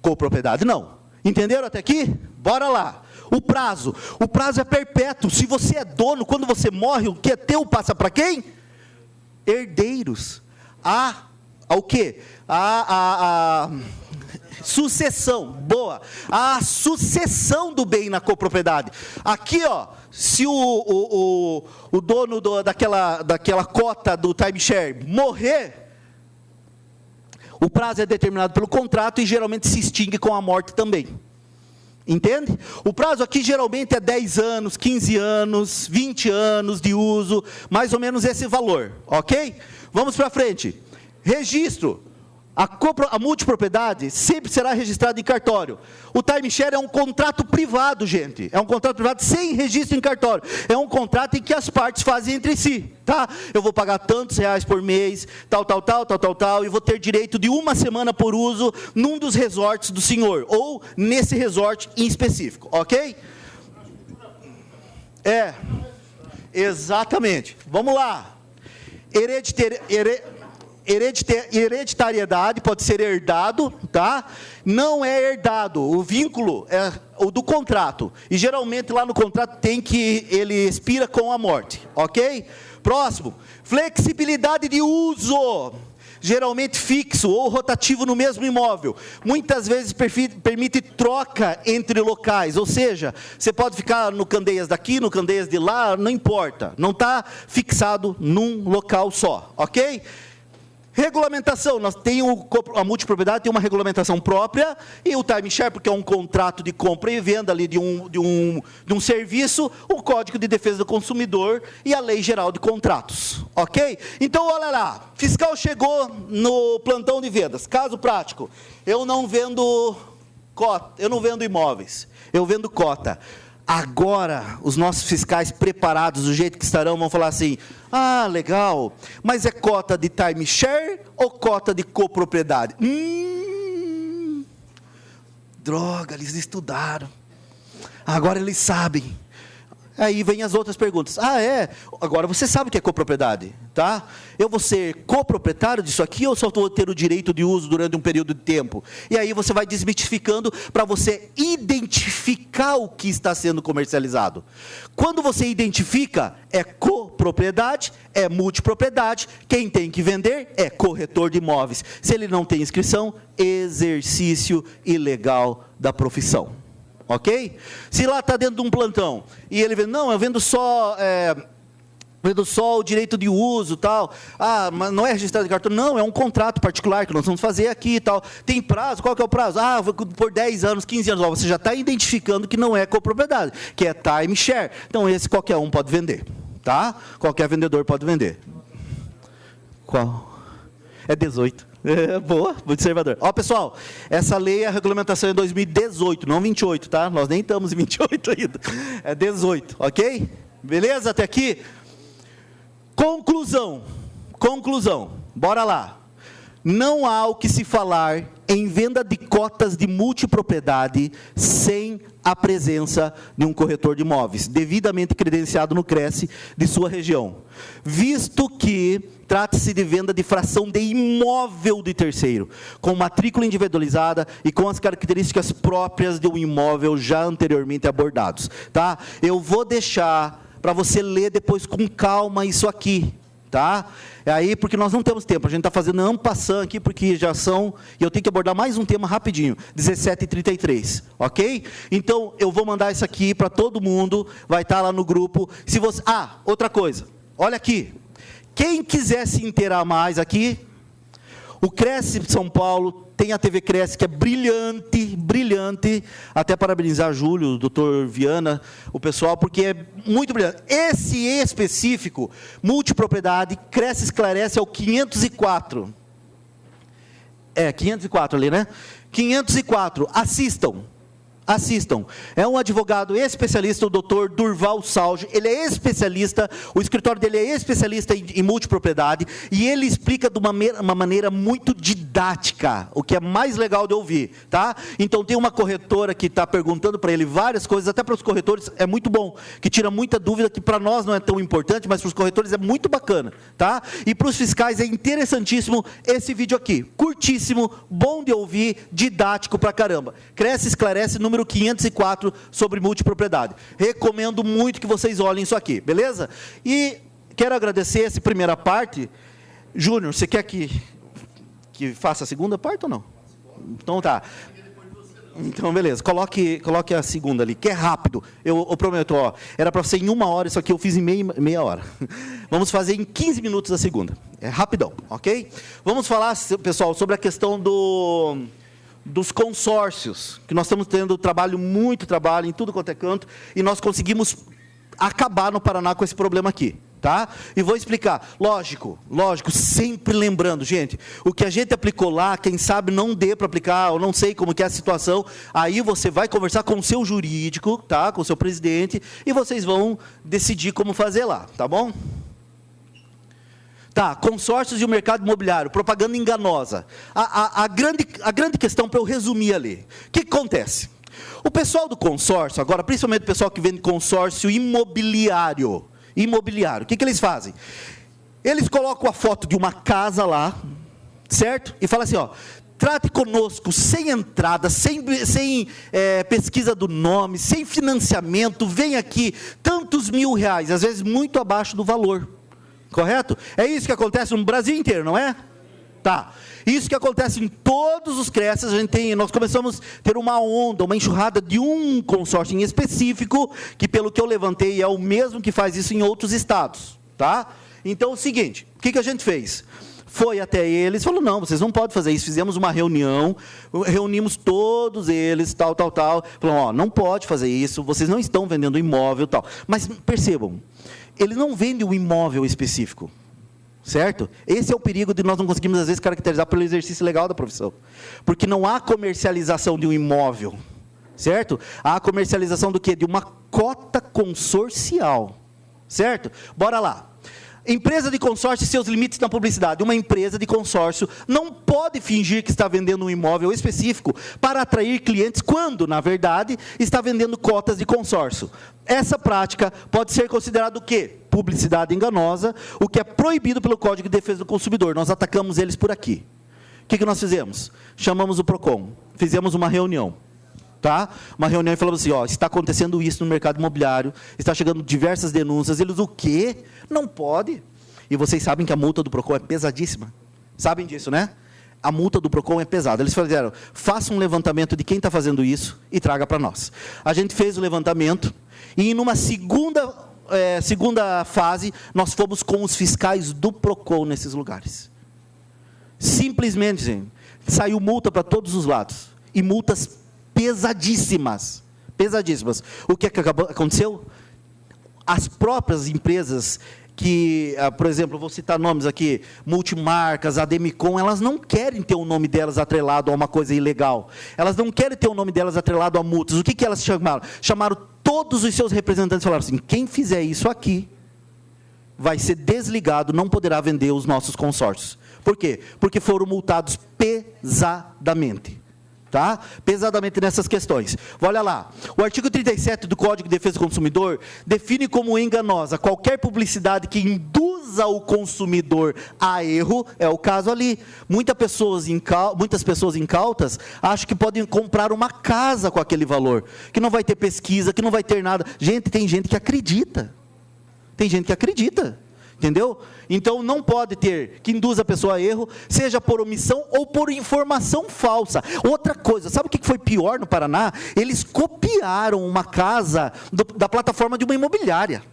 S3: Copropriedade, não. Entenderam até aqui? Bora lá. O prazo é perpétuo. Se você é dono, quando você morre, o que é teu passa para quem? Herdeiros. O quê? Sucessão, boa. A sucessão do bem na copropriedade. Aqui, se o dono daquela cota do timeshare morrer, o prazo é determinado pelo contrato e geralmente se extingue com a morte também. Entende? O prazo aqui geralmente é 10 anos, 15 anos, 20 anos de uso, mais ou menos esse valor, ok? Vamos para frente. Registro. A multipropriedade sempre será registrada em cartório. O timeshare é um contrato privado, gente. É um contrato privado sem registro em cartório. É um contrato em que as partes fazem entre si, tá? Eu vou pagar tantos reais por mês, tal, e vou ter direito de uma semana por uso num dos resorts do senhor, ou nesse resort em específico, ok? Exatamente. Vamos lá. Hereditariedade pode ser herdado, tá? Não é herdado, o vínculo é o do contrato, e geralmente lá no contrato tem que ele expira com a morte, ok? Próximo, flexibilidade de uso, geralmente fixo ou rotativo no mesmo imóvel, muitas vezes permite troca entre locais, ou seja, você pode ficar no Candeias daqui, no Candeias de lá, não importa, não está fixado num local só, ok? Regulamentação, a multipropriedade tem uma regulamentação própria, e o timeshare, porque é um contrato de compra e venda ali de um serviço, o Código de Defesa do Consumidor e a Lei Geral de Contratos, ok? Então, olha lá, fiscal chegou no plantão de vendas, caso prático, eu não vendo imóveis, eu vendo cota. Agora, os nossos fiscais preparados, do jeito que estarão, vão falar assim, legal, mas é cota de timeshare ou cota de copropriedade? Droga, eles estudaram. Agora eles sabem. Aí vem as outras perguntas. Agora você sabe o que é copropriedade, tá? Eu vou ser coproprietário disso aqui ou só vou ter o direito de uso durante um período de tempo? E aí você vai desmitificando para você identificar o que está sendo comercializado. Quando você identifica, é copropriedade, é multipropriedade, quem tem que vender é corretor de imóveis. Se ele não tem inscrição, exercício ilegal da profissão. Ok? Se lá está dentro de um plantão, e ele vende, não, eu vendo só o direito de uso, tal, mas não é registrado em cartório, não, é um contrato particular que nós vamos fazer aqui e tal, tem prazo, qual que é o prazo? Por 10 anos, 15 anos, você já está identificando que não é copropriedade, que é timeshare, então esse qualquer um pode vender, tá? Qualquer vendedor pode vender. Qual? É 18. Boa, observador. Pessoal, essa lei, a regulamentação é 2018, não 28, tá? Nós nem estamos em 28 ainda. É 18, ok? Beleza até aqui? Conclusão. Bora lá. Não há o que se falar em venda de cotas de multipropriedade sem a presença de um corretor de imóveis, devidamente credenciado no CRESSE de sua região, visto que trata-se de venda de fração de imóvel de terceiro, com matrícula individualizada e com as características próprias de um imóvel já anteriormente abordados, tá? Eu vou deixar para você ler depois com calma isso aqui, tá? É aí porque nós não temos tempo, a gente está fazendo en passant aqui, porque já são, e eu tenho que abordar mais um tema rapidinho, 17h33, ok? Então, eu vou mandar isso aqui para todo mundo, vai estar lá no grupo. Se você, outra coisa, olha aqui, quem quiser se inteirar mais aqui, o Cresce São Paulo tem a TV Cresce, que é brilhante, brilhante, até parabenizar Júlio, o doutor Viana, o pessoal, porque é muito brilhante. Esse específico, multipropriedade, Cresce Esclarece, é o 504. 504 ali, né? 504, assistam. É um advogado especialista, o doutor Durval Salge, ele é especialista, o escritório dele é especialista em multipropriedade, e ele explica de uma maneira muito didática, o que é mais legal de ouvir, tá? Então tem uma corretora que está perguntando para ele várias coisas, até para os corretores é muito bom, que tira muita dúvida, que para nós não é tão importante, mas para os corretores é muito bacana, tá? E para os fiscais é interessantíssimo esse vídeo aqui, curtíssimo, bom de ouvir, didático pra caramba. Cresce Esclarece, número 504, sobre multipropriedade. Recomendo muito que vocês olhem isso aqui, beleza? E quero agradecer essa primeira parte. Júnior, você quer que faça a segunda parte ou não? Então tá. Então, beleza. Coloque a segunda ali, que é rápido. Eu prometo, era para ser em 1 hora, isso aqui eu fiz em meia hora. Vamos fazer em 15 minutos a segunda. É rapidão, ok? Vamos falar, pessoal, sobre a questão dos consórcios, que nós estamos tendo muito trabalho em tudo quanto é canto, e nós conseguimos acabar no Paraná com esse problema aqui, tá? E vou explicar. Lógico, sempre lembrando, gente, o que a gente aplicou lá, quem sabe não dê para aplicar, ou não sei como que é a situação, aí você vai conversar com o seu jurídico, tá? Com o seu presidente, e vocês vão decidir como fazer lá, tá bom? Tá, consórcios e o mercado imobiliário, propaganda enganosa. A grande questão, para eu resumir ali, o que acontece? O pessoal do consórcio, agora, principalmente o pessoal que vende consórcio imobiliário, o que eles fazem? Eles colocam a foto de uma casa lá, certo? E falam assim, trate conosco sem entrada, sem pesquisa do nome, sem financiamento, vem aqui, tantos R$1.000, às vezes muito abaixo do valor. Correto? É isso que acontece no Brasil inteiro, não é? Tá. Isso que acontece em todos os Cresces, nós começamos a ter uma onda, uma enxurrada de um consórcio em específico, que pelo que eu levantei é o mesmo que faz isso em outros estados, tá? Então é o seguinte, o que a gente fez? Foi até eles, falou, não, vocês não podem fazer isso, fizemos uma reunião, reunimos todos eles, tal, falou, não pode fazer isso, vocês não estão vendendo imóvel, tal. Mas percebam, ele não vende um imóvel específico, certo? Esse é o perigo de nós não conseguirmos, às vezes, caracterizar pelo exercício legal da profissão. Porque não há comercialização de um imóvel, certo? Há comercialização do quê? De uma cota consorcial, certo? Bora lá. Empresa de consórcio e seus limites na publicidade. Uma empresa de consórcio não pode fingir que está vendendo um imóvel específico para atrair clientes, quando, na verdade, está vendendo cotas de consórcio. Essa prática pode ser considerada o quê? Publicidade enganosa, o que é proibido pelo Código de Defesa do Consumidor. Nós atacamos eles por aqui. O que nós fizemos? Chamamos o PROCON, fizemos uma reunião. Tá? Uma reunião e falamos assim, está acontecendo isso no mercado imobiliário, está chegando diversas denúncias. Eles, o quê? Não pode. E vocês sabem que a multa do PROCON é pesadíssima. Sabem disso, né? A multa do PROCON é pesada. Eles fizeram, faça um levantamento de quem está fazendo isso e traga para nós. A gente fez o levantamento e, numa segunda fase, nós fomos com os fiscais do PROCON nesses lugares. Simplesmente, gente, saiu multa para todos os lados. E multas pesadíssimas. O que aconteceu? As próprias empresas que, por exemplo, vou citar nomes aqui, Multimarcas, a Demicon, elas não querem ter o nome delas atrelado a uma coisa ilegal. Elas não querem ter o nome delas atrelado a multas. O que elas chamaram? Chamaram todos os seus representantes e falaram assim, quem fizer isso aqui vai ser desligado, não poderá vender os nossos consórcios. Por quê? Porque foram multados pesadamente. Tá? Pesadamente nessas questões. Olha lá, o artigo 37 do Código de Defesa do Consumidor define como enganosa qualquer publicidade que induza o consumidor a erro, é o caso ali. Muitas pessoas incautas acham que podem comprar uma casa com aquele valor, que não vai ter pesquisa, que não vai ter nada. Gente, tem gente que acredita. Entendeu? Então, não pode ter que induz a pessoa a erro, seja por omissão ou por informação falsa. Outra coisa, sabe o que foi pior no Paraná? Eles copiaram uma casa da plataforma de uma imobiliária.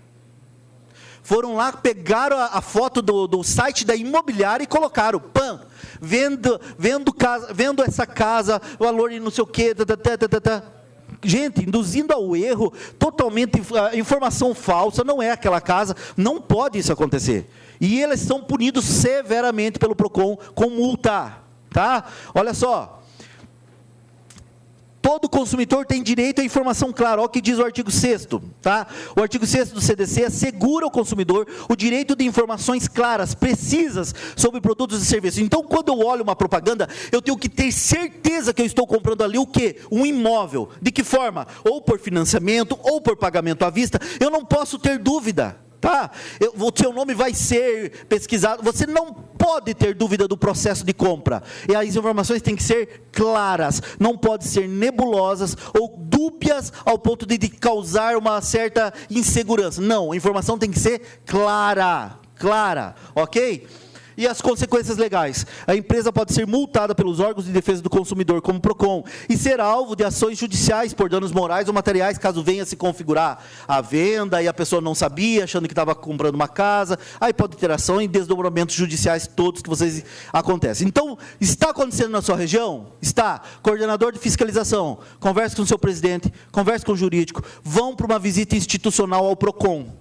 S3: Foram lá, pegaram a foto do site da imobiliária e colocaram, pam, vendo essa casa, valor e não sei o quê, gente, induzindo ao erro, totalmente, informação falsa, não é aquela casa, não pode isso acontecer. E eles são punidos severamente pelo PROCON com multa, tá? Olha só. Todo consumidor tem direito à informação clara. Olha o que diz o artigo 6º, tá? O artigo 6º do CDC assegura ao consumidor o direito de informações claras, precisas, sobre produtos e serviços. Então, quando eu olho uma propaganda, eu tenho que ter certeza que eu estou comprando ali o quê? Um imóvel. De que forma? Ou por financiamento, ou por pagamento à vista. Eu não posso ter dúvida. Tá? O seu nome vai ser pesquisado, você não pode ter dúvida do processo de compra, e as informações têm que ser claras, não podem ser nebulosas ou dúbias ao ponto de causar uma certa insegurança. Não, a informação tem que ser clara, ok? E as consequências legais? A empresa pode ser multada pelos órgãos de defesa do consumidor, como o PROCON, e ser alvo de ações judiciais por danos morais ou materiais, caso venha se configurar a venda e a pessoa não sabia, achando que estava comprando uma casa. Aí pode ter ação e desdobramentos judiciais todos que vocês acontecem. Então, está acontecendo na sua região? Está. Coordenador de fiscalização, converse com o seu presidente, converse com o jurídico, vão para uma visita institucional ao PROCON.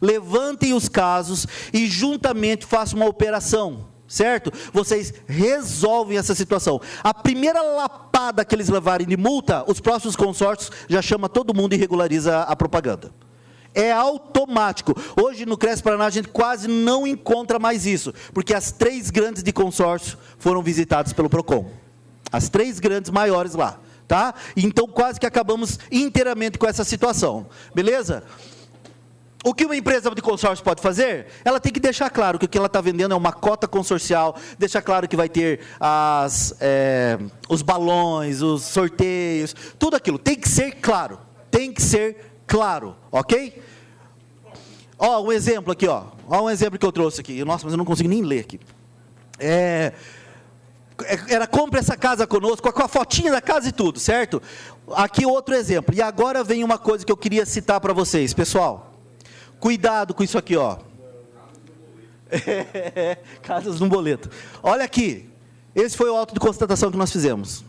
S3: Levantem os casos e juntamente façam uma operação, certo? Vocês resolvem essa situação. A primeira lapada que eles levarem de multa, os próximos consórcios já chama todo mundo e regulariza a propaganda. É automático. Hoje no Cresce Paraná a gente quase não encontra mais isso, porque as 3 grandes de consórcio foram visitadas pelo PROCON. As 3 grandes maiores lá, tá? Então quase que acabamos inteiramente com essa situação, beleza? O que uma empresa de consórcio pode fazer? Ela tem que deixar claro que o que ela está vendendo é uma cota consorcial, deixar claro que vai ter os balões, os sorteios, tudo aquilo. Tem que ser claro, ok? Ó, um exemplo aqui, ó. Ó um exemplo que eu trouxe aqui. Nossa, mas eu não consigo nem ler aqui. Era compra essa casa conosco, com a fotinha da casa e tudo, certo? Aqui outro exemplo. E agora vem uma coisa que eu queria citar para vocês, pessoal. Cuidado com isso aqui, ó. Casas no boleto. Olha aqui. Esse foi o auto de constatação que nós fizemos.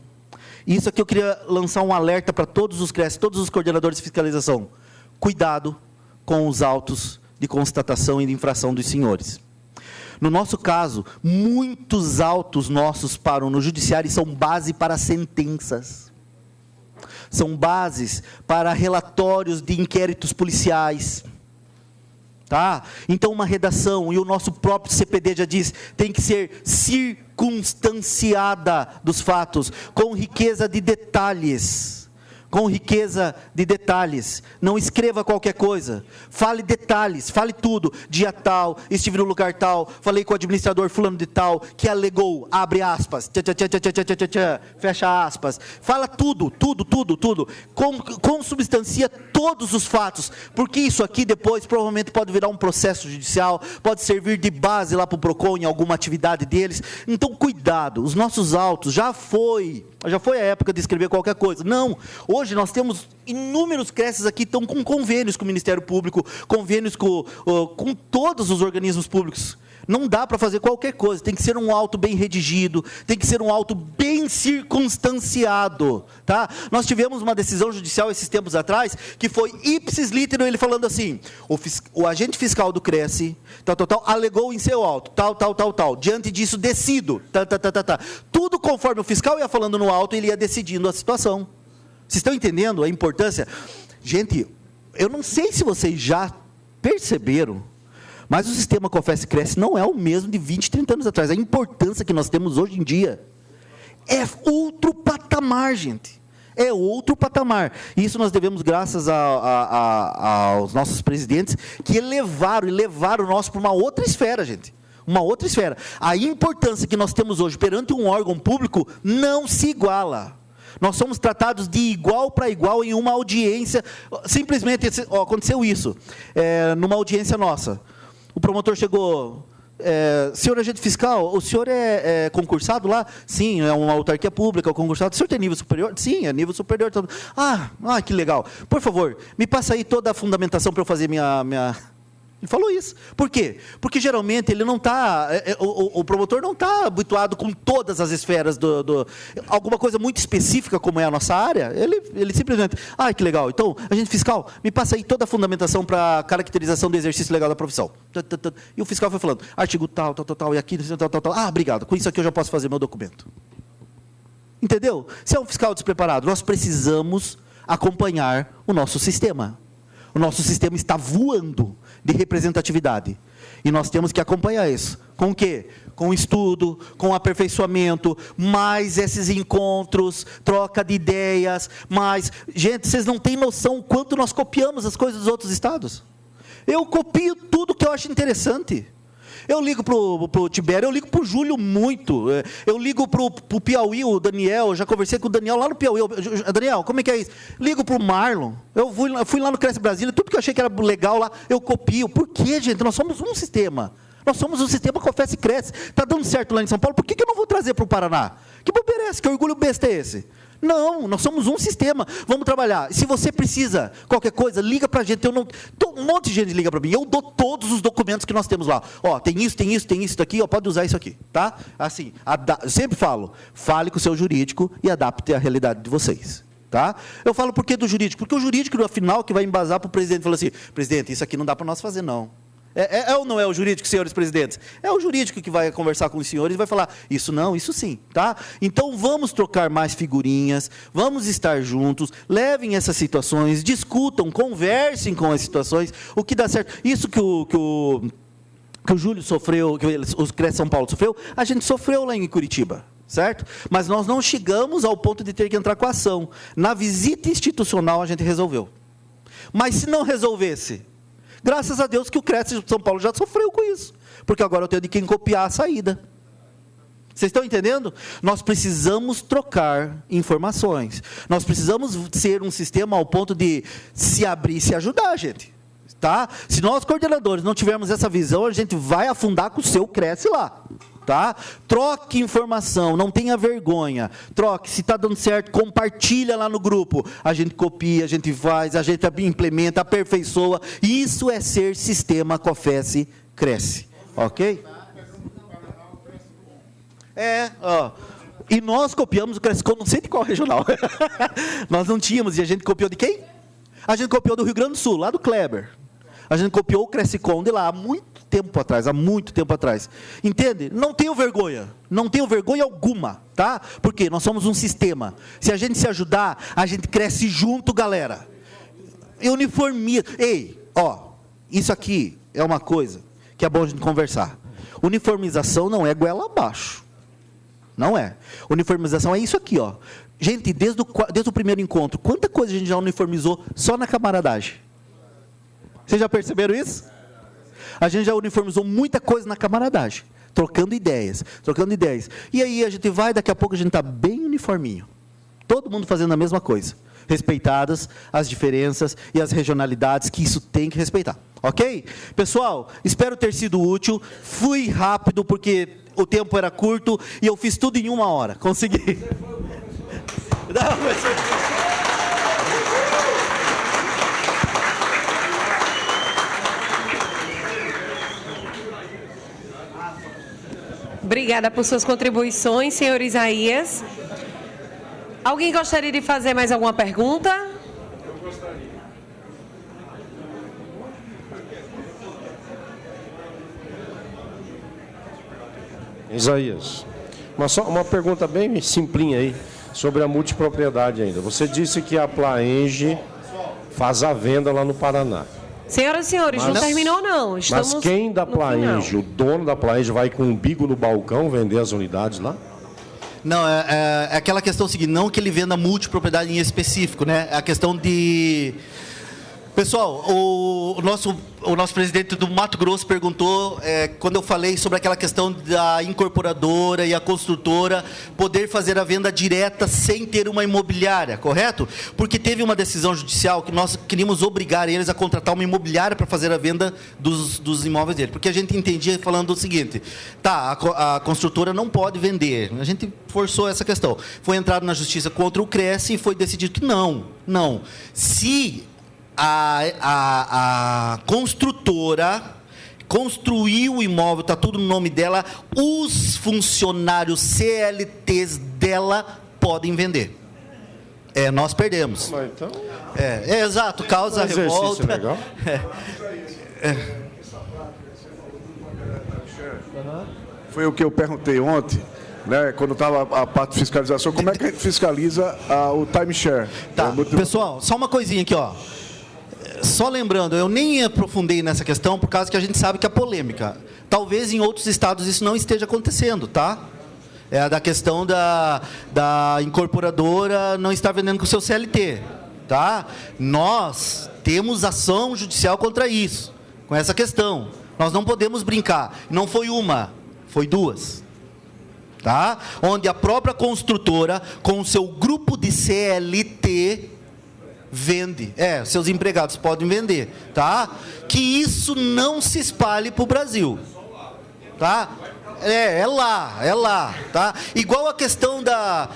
S3: Isso aqui eu queria lançar um alerta para todos os CRES, todos os coordenadores de fiscalização. Cuidado com os autos de constatação e de infração dos senhores. No nosso caso, muitos autos nossos param no judiciário e são base para sentenças. São bases para relatórios de inquéritos policiais. Tá? Então uma redação, e o nosso próprio CPD já diz, tem que ser circunstanciada dos fatos, com riqueza de detalhes, não escreva qualquer coisa, fale detalhes, fale tudo, dia tal, estive no lugar tal, falei com o administrador fulano de tal, que alegou, abre aspas, fecha aspas, fala tudo, consubstancia todos os fatos, porque isso aqui depois provavelmente pode virar um processo judicial, pode servir de base lá para o PROCON em alguma atividade deles. Então cuidado, os nossos autos, já foi a época de escrever qualquer coisa, não, hoje nós temos inúmeros CRESs aqui, estão com convênios com o Ministério Público, convênios com todos os organismos públicos. Não dá para fazer qualquer coisa, tem que ser um auto bem redigido, tem que ser um auto bem circunstanciado, tá? Nós tivemos uma decisão judicial esses tempos atrás, que foi ipsis litero, ele falando assim, o agente fiscal do Cresce, alegou em seu auto, tal, diante disso decido, tudo conforme o fiscal ia falando no auto, ele ia decidindo a situação. Vocês estão entendendo a importância? Gente, eu não sei se vocês já perceberam, mas o sistema Confesse-Cresce não é o mesmo de 20, 30 anos atrás. A importância que nós temos hoje em dia é outro patamar, gente. É outro patamar. E isso nós devemos graças aos nossos presidentes, que levaram o nosso para uma outra esfera, gente. Uma outra esfera. A importância que nós temos hoje perante um órgão público não se iguala. Nós somos tratados de igual para igual em uma audiência. Simplesmente aconteceu isso, numa audiência nossa. O promotor chegou... senhor agente fiscal, o senhor é concursado lá? Sim, é uma autarquia pública, concursado. O senhor tem nível superior? Sim, é nível superior. Que legal. Por favor, me passa aí toda a fundamentação para eu fazer minha... Ele falou isso. Por quê? Porque geralmente ele não está, o promotor não está habituado com todas as esferas alguma coisa muito específica como é a nossa área, ele simplesmente, que legal, então, agente fiscal, me passa aí toda a fundamentação para a caracterização do exercício legal da profissão. E o fiscal foi falando, artigo tal, e aqui, tal. Obrigado, com isso aqui eu já posso fazer meu documento. Entendeu? Se é um fiscal despreparado, nós precisamos acompanhar o nosso sistema. O nosso sistema está voando de representatividade. E nós temos que acompanhar isso. Com o quê? Com estudo, com aperfeiçoamento, mais esses encontros, troca de ideias, mais... Gente, vocês não têm noção o quanto nós copiamos as coisas dos outros estados. Eu copio tudo que eu acho interessante. Eu ligo para o Tibério, eu ligo para o Júlio muito. Eu ligo para o Piauí, o Daniel, eu já conversei com o Daniel lá no Piauí. Daniel, como é que é isso? Ligo para o Marlon. Eu fui lá no Cresce Brasília, tudo que eu achei que era legal lá, eu copio. Por quê, gente? Nós somos um sistema. Nós somos um sistema Confesse e Cresce. Está dando certo lá em São Paulo, por que eu não vou trazer para o Paraná? Que bobeira é esse? Que orgulho besta é esse? Não, nós somos um sistema, vamos trabalhar. Se você precisa qualquer coisa, liga para a gente. Um monte de gente liga para mim, eu dou todos os documentos que nós temos lá. Tem isso daqui, pode usar isso aqui, tá? Assim, eu sempre falo, fale com o seu jurídico e adapte à realidade de vocês. Tá? Eu falo por que do jurídico? Porque o jurídico, no final, que vai embasar para o presidente, fala assim, presidente, isso aqui não dá para nós fazer, não. É ou não é o jurídico, senhores presidentes? É o jurídico que vai conversar com os senhores e vai falar, isso não, isso sim, tá? Então, vamos trocar mais figurinhas, vamos estar juntos, levem essas situações, discutam, conversem com as situações, o que dá certo. Isso que o Júlio sofreu, que o Cresce São Paulo sofreu, a gente sofreu lá em Curitiba. Certo? Mas nós não chegamos ao ponto de ter que entrar com a ação. Na visita institucional, a gente resolveu. Mas se não resolvesse... Graças a Deus que o Cresce de São Paulo já sofreu com isso. Porque agora eu tenho de quem copiar a saída. Vocês estão entendendo? Nós precisamos trocar informações. Nós precisamos ser um sistema ao ponto de se abrir e se ajudar, gente. Tá? Se nós, coordenadores, não tivermos essa visão, a gente vai afundar com o seu Cresce lá. Tá? Troque informação, não tenha vergonha. Troque, se está dando certo, compartilha lá no grupo. A gente copia, a gente faz, a gente implementa, aperfeiçoa. Isso é ser sistema Confesse Cresce. Ok? E nós copiamos o Crescicom, não sei de qual regional. Nós não tínhamos, e a gente copiou de quem? A gente copiou do Rio Grande do Sul, lá do Kleber. A gente copiou o Crescicom de lá há muito tempo atrás. Entende? Não tenho vergonha alguma, tá? Porque nós somos um sistema. Se a gente se ajudar, a gente cresce junto, galera. Uniformiza. Isso aqui é uma coisa que é bom a gente conversar. Uniformização não é goela abaixo. Não é. Uniformização é isso aqui, ó. Gente, desde o primeiro encontro, quanta coisa a gente já uniformizou só na camaradagem? Vocês já perceberam isso? A gente já uniformizou muita coisa na camaradagem, trocando ideias. E aí a gente vai, daqui a pouco a gente está bem uniforminho. Todo mundo fazendo a mesma coisa. Respeitadas as diferenças e as regionalidades, que isso tem que respeitar. Ok? Pessoal, espero ter sido útil. Fui rápido porque o tempo era curto e eu fiz tudo em 1 hora. Consegui.
S2: Obrigada por suas contribuições, senhor Isaías. Alguém gostaria de fazer mais alguma pergunta?
S4: Eu gostaria. Isaías, uma pergunta bem simplinha aí, sobre a multipropriedade ainda. Você disse que a Plaenge faz a venda lá no Paraná.
S2: Senhoras e senhores, não terminou não.
S4: Mas quem da Plaenge, o dono da Plaenge, vai com o umbigo no balcão vender as unidades lá?
S3: Não, é aquela questão seguinte, não que ele venda multipropriedade em específico, né? É a questão de... Pessoal, o nosso presidente do Mato Grosso perguntou, quando eu falei sobre aquela questão da incorporadora e a construtora poder fazer a venda direta sem ter uma imobiliária, correto? Porque teve uma decisão judicial que nós queríamos obrigar eles a contratar uma imobiliária para fazer a venda dos imóveis dele. Porque a gente entendia falando o seguinte, a construtora não pode vender. A gente forçou essa questão. Foi entrado na justiça contra o Cresce e foi decidido que não. Se a construtora construiu o imóvel, está tudo no nome dela, os funcionários CLTs dela podem vender. Nós perdemos.
S4: Mas então...
S3: exato, causa revolta.
S4: Legal.
S5: Foi o que eu perguntei ontem, né, quando estava a parte de fiscalização, como é que a gente fiscaliza o timeshare?
S3: Pessoal, só uma coisinha aqui, ó. Só lembrando, eu nem aprofundei nessa questão por causa que a gente sabe que é polêmica. Talvez em outros estados isso não esteja acontecendo, tá? Da questão da incorporadora não estar vendendo com o seu CLT, tá? Nós temos ação judicial contra isso, com essa questão. Nós não podemos brincar. Não foi uma, foi duas. Tá? Onde a própria construtora, com o seu grupo de CLT, vende. Seus empregados podem vender. Tá? Que isso não se espalhe para o Brasil. Tá? É lá. Tá? Igual a questão da...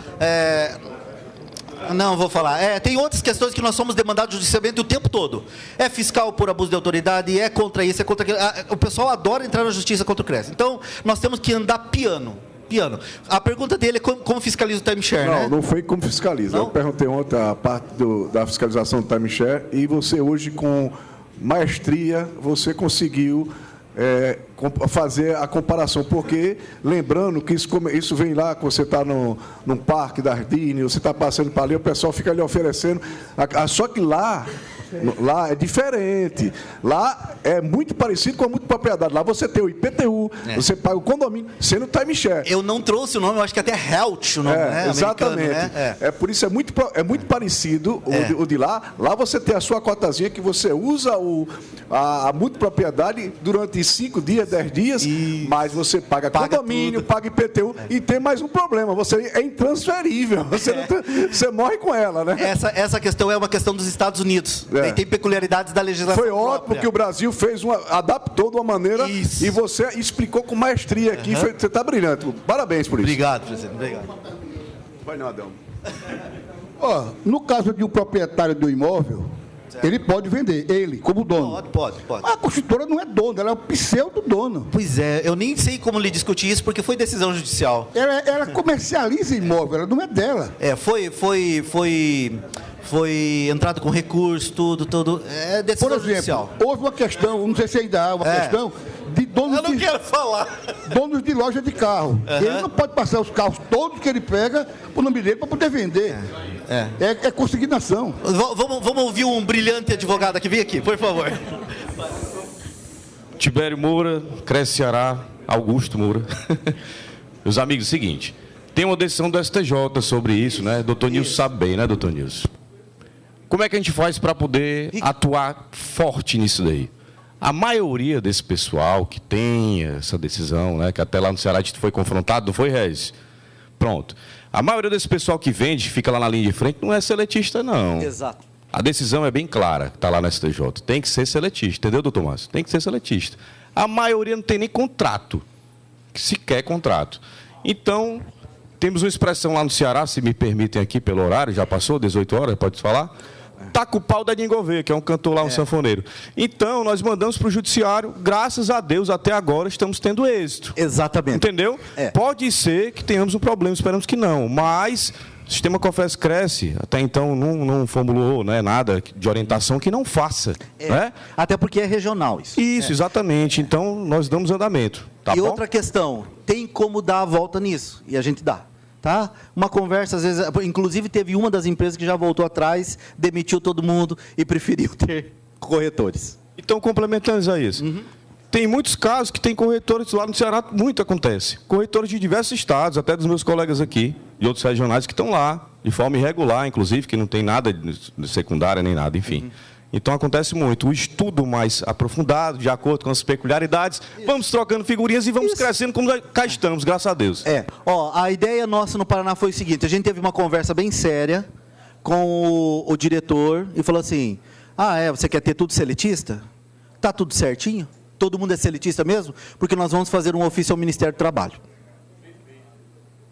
S3: Não, vou falar. Tem outras questões que nós somos demandados judicialmente o tempo todo. É fiscal por abuso de autoridade, é contra isso, é contra aquilo. O pessoal adora entrar na justiça contra o Cresce. Então, nós temos que andar piano. A pergunta dele é como fiscaliza o timeshare, né?
S5: Não foi como fiscaliza.
S3: Não?
S5: Eu perguntei ontem a parte da fiscalização do timeshare e você hoje, com maestria, você conseguiu fazer a comparação. Porque, lembrando que isso vem lá, que você está num parque da Ardini, você está passando para ali, o pessoal fica ali oferecendo. Só que lá é diferente. Lá é muito parecido com a multipropriedade. Lá você tem o IPTU, você paga o condomínio, sendo time-share.
S3: Eu não trouxe o nome, eu acho que até Health o nome, né?
S5: Exatamente.
S3: Né?
S5: Por isso é muito parecido o de lá. Lá você tem a sua cotazinha que você usa a multipropriedade durante 5 dias, 10 dias, mas você paga condomínio, paga IPTU e tem mais um problema, você é intransferível. Você morre com ela, né?
S3: Essa questão é uma questão dos Estados Unidos. Tem peculiaridades da legislação.
S5: Foi ótimo que o Brasil adaptou de uma maneira e você explicou com maestria aqui. Você está brilhante. Parabéns por isso.
S3: Obrigado, presidente. Obrigado.
S5: Vai não, Adão.
S6: No caso de um proprietário do imóvel, ele pode vender, ele, como dono.
S3: Pode.
S6: A construtora não é dona, ela é o pseudo-dono.
S3: Pois é, eu nem sei como lhe discutir isso, porque foi decisão judicial.
S6: Ela comercializa imóvel, ela não é dela.
S3: Foi entrado com recurso, tudo. É decisão
S6: Por exemplo,
S3: judicial.
S6: houve uma questão, não sei se ainda há uma questão, de donos
S3: Eu não quero falar.
S6: donos de loja de carro. Ele não pode passar os carros todos que ele pega para o nome dele para poder vender. É consignação.
S3: Vamos ouvir um brilhante advogado que vem aqui, por favor.
S7: Tibério Moura, Cresce Ceará, Augusto Moura. Meus amigos, é o seguinte, tem uma decisão do STJ sobre isso, né? Doutor Nilson sabe bem, né, doutor Nilson? Como é que a gente faz para poder atuar forte nisso daí? A maioria desse pessoal que tem essa decisão, né, que até lá no Ceará a gente foi confrontado, não foi, Regis? Pronto. A maioria desse pessoal que vende, fica lá na linha de frente, não é seletista, não.
S3: Exato.
S7: A decisão é bem clara, está lá no STJ. Tem que ser seletista, entendeu, doutor Márcio? Tem que ser seletista. A maioria não tem nem contrato, sequer contrato. Então, temos uma expressão lá no Ceará, se me permitem aqui pelo horário, já passou, 18 horas, pode falar? Taca o pau da Gouveia, que é um cantor lá, um sanfoneiro. Então, nós mandamos para o judiciário, graças a Deus, até agora estamos tendo êxito.
S3: Exatamente.
S7: Entendeu? Pode ser que tenhamos um problema, esperamos que não, mas o sistema COFES cresce, até então não formulou, né, nada de orientação que não faça. Né?
S8: Até porque é regional isso.
S7: Isso, exatamente. Então, nós damos andamento. Tá
S8: E
S7: bom?
S8: outra questão, tem como dar a volta nisso, e a gente dá. Tá? Uma conversa, às vezes, inclusive teve uma das empresas que já voltou atrás, demitiu todo mundo e preferiu ter corretores.
S7: Então, complementando a isso, tem muitos casos que tem corretores lá no Ceará, muito acontece. Corretores de diversos estados, até dos meus colegas aqui, de outros regionais, que estão lá, de forma irregular, inclusive, que não tem nada de secundária nem nada, enfim. Então acontece muito. O estudo mais aprofundado, de acordo com as peculiaridades, vamos trocando figurinhas e vamos crescendo como cá estamos, graças a Deus.
S8: A ideia nossa no Paraná foi o seguinte, a gente teve uma conversa bem séria com o diretor e falou assim, você quer ter tudo seletista? Tá tudo certinho? Todo mundo é seletista mesmo? Porque nós vamos fazer um ofício ao Ministério do Trabalho.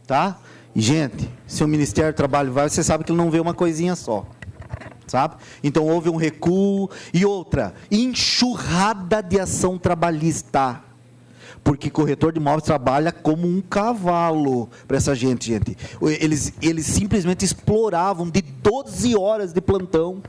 S8: Tá? E, gente, se o Ministério do Trabalho vai, você sabe que ele não vê uma coisinha só. Sabe? Então, houve um recuo. E outra, enxurrada de ação trabalhista. Porque corretor de imóveis trabalha como um cavalo para essa gente. Eles simplesmente exploravam de 12 horas de plantão.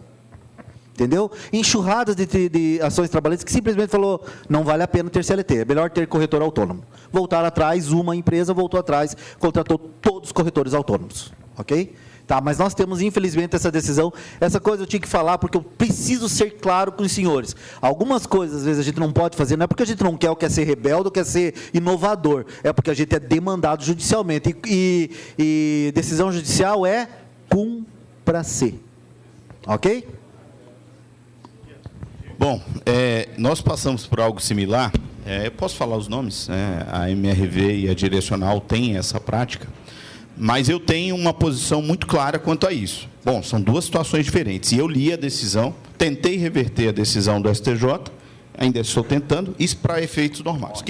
S8: Entendeu? Enxurradas de ações trabalhistas que simplesmente falou, não vale a pena ter CLT, é melhor ter corretor autônomo. Voltaram atrás, uma empresa voltou atrás, contratou todos os corretores autônomos. Ok? Tá, mas nós temos, infelizmente, essa decisão. Essa coisa eu tinha que falar, porque eu preciso ser claro com os senhores. Algumas coisas, às vezes, a gente não pode fazer, não é porque a gente não quer ou quer ser rebelde ou quer ser inovador, é porque a gente é demandado judicialmente. E decisão judicial é cumpra-se. Ok?
S9: Bom, nós passamos por algo similar, eu posso falar os nomes, a MRV e a Direcional têm essa prática, mas eu tenho uma posição muito clara quanto a isso. Bom, são duas situações diferentes, e eu li a decisão, tentei reverter a decisão do STJ, ainda estou tentando, isso para efeitos normais.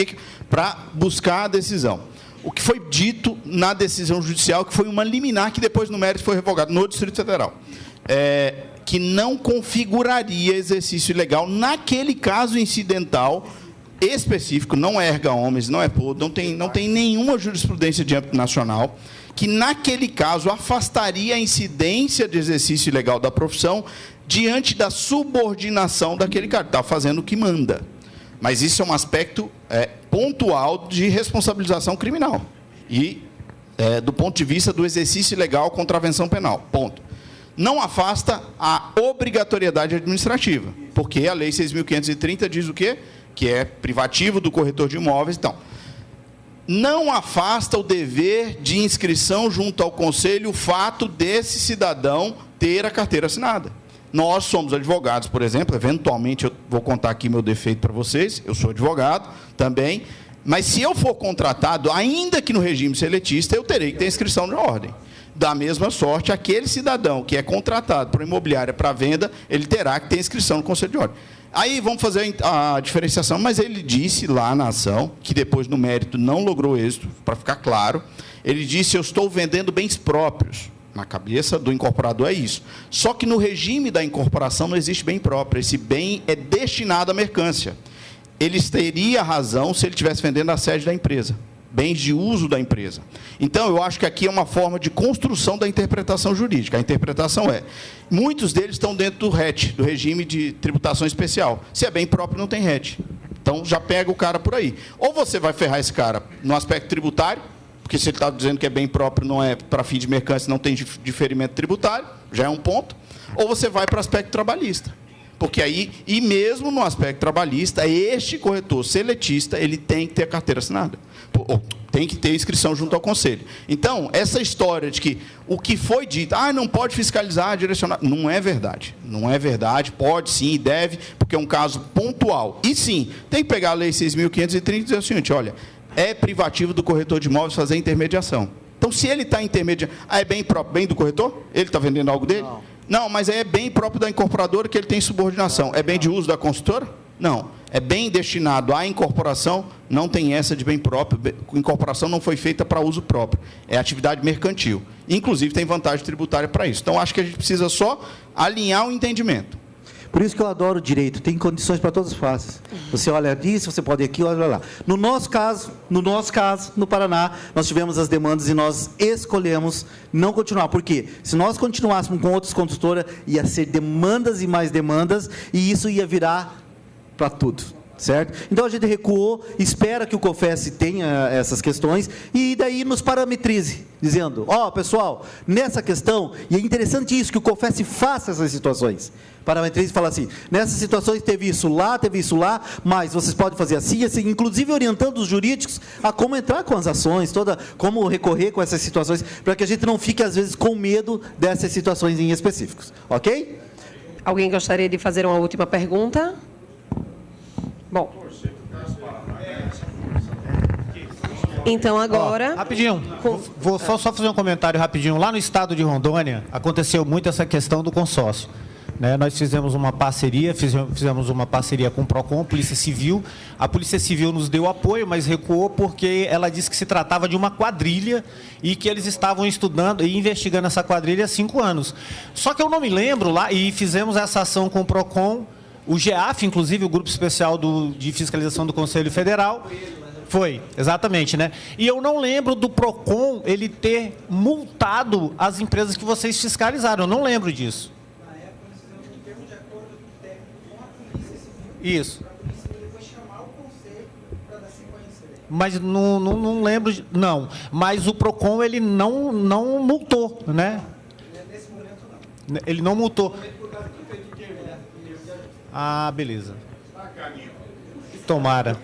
S9: Para buscar a decisão. O que foi dito na decisão judicial, que foi uma liminar, que depois no mérito foi revogado no Distrito Federal. Que não configuraria exercício ilegal naquele caso incidental específico, não é erga omnes, não é pod, não tem nenhuma jurisprudência de âmbito nacional, que naquele caso afastaria a incidência de exercício ilegal da profissão diante da subordinação daquele cara, está fazendo o que manda. Mas isso é um aspecto pontual de responsabilização criminal e do ponto de vista do exercício ilegal contravenção penal, ponto. Não afasta a obrigatoriedade administrativa, porque a Lei 6.530 diz o quê? Que é privativo do corretor de imóveis. Então, não afasta o dever de inscrição junto ao Conselho o fato desse cidadão ter a carteira assinada. Nós somos advogados, por exemplo, eventualmente eu vou contar aqui meu defeito para vocês, eu sou advogado também, mas se eu for contratado, ainda que no regime seletista, eu terei que ter inscrição na ordem. Da mesma sorte, aquele cidadão que é contratado por imobiliária para venda, ele terá que ter inscrição no Conselho de Ordem. Aí vamos fazer a diferenciação, mas ele disse lá na ação, que depois no mérito não logrou êxito, para ficar claro, ele disse, eu estou vendendo bens próprios. Na cabeça do incorporador é isso. Só que no regime da incorporação não existe bem próprio, esse bem é destinado à mercância. Ele teria razão se ele estivesse vendendo a sede da empresa. Bens de uso da empresa. Então, eu acho que aqui é uma forma de construção da interpretação jurídica. A interpretação muitos deles estão dentro do RET, do regime de tributação especial. Se é bem próprio, não tem RET. Então, já pega o cara por aí. Ou você vai ferrar esse cara no aspecto tributário, porque se ele está dizendo que é bem próprio, não é para fim de mercância, não tem diferimento tributário, já é um ponto. Ou você vai para o aspecto trabalhista. Porque aí, e mesmo no aspecto trabalhista, este corretor seletista, ele tem que ter a carteira assinada. Tem que ter inscrição junto ao Conselho. Então, essa história de que o que foi dito, não pode fiscalizar, direcionar, não é verdade. Não é verdade, pode sim e deve, porque é um caso pontual. E sim, tem que pegar a Lei 6.530 e dizer o seguinte, olha, é privativo do corretor de imóveis fazer intermediação. Então, se ele está intermediando, é bem próprio, bem do corretor? Ele está vendendo algo dele? Não, mas é bem próprio da incorporadora que ele tem subordinação. É bem de uso da consultora? Não. É bem destinado à incorporação? Não tem essa de bem próprio. Incorporação não foi feita para uso próprio. É atividade mercantil. Inclusive, tem vantagem tributária para isso. Então, acho que a gente precisa só alinhar o entendimento.
S8: Por isso que eu adoro o direito, tem condições para todas as faces. Você olha disso, você pode ir aqui, olha lá. No nosso caso, no Paraná, nós tivemos as demandas e nós escolhemos não continuar. Por quê? Se nós continuássemos com outras consultoras, ia ser demandas e mais demandas, e isso ia virar para tudo. Certo? Então, a gente recuou, espera que o COFES tenha essas questões e daí nos parametrize, dizendo, pessoal, nessa questão, e é interessante isso, que o COFES faça essas situações, parametrize e fala assim, nessas situações teve isso lá, mas vocês podem fazer assim, inclusive orientando os jurídicos a como entrar com as ações, como recorrer com essas situações, para que a gente não fique, às vezes, com medo dessas situações em específicos. Ok?
S2: Alguém gostaria de fazer uma última pergunta? Bom. Então, agora...
S10: Rapidinho, vou só fazer um comentário rapidinho. Lá no estado de Rondônia, aconteceu muito essa questão do consórcio. Né? Nós fizemos uma parceria com o PROCON, Polícia Civil. A Polícia Civil nos deu apoio, mas recuou porque ela disse que se tratava de uma quadrilha e que eles estavam estudando e investigando essa quadrilha há 5 anos. Só que eu não me lembro lá, e fizemos essa ação com o PROCON, o GEAF, inclusive, o Grupo Especial de Fiscalização do Conselho Federal. Foi, exatamente, né? E eu não lembro do PROCON ele ter multado as empresas que vocês fiscalizaram, eu não lembro disso. Isso. Mas não lembro, não. Mas o PROCON ele não multou, né? Nesse momento não. Ele não multou. Ah, beleza. Tomara.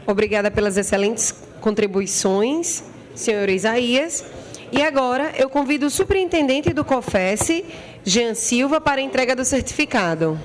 S2: Obrigada pelas excelentes contribuições, senhor Isaías. E agora eu convido o superintendente do COFES, Jean Silva, para a entrega do certificado.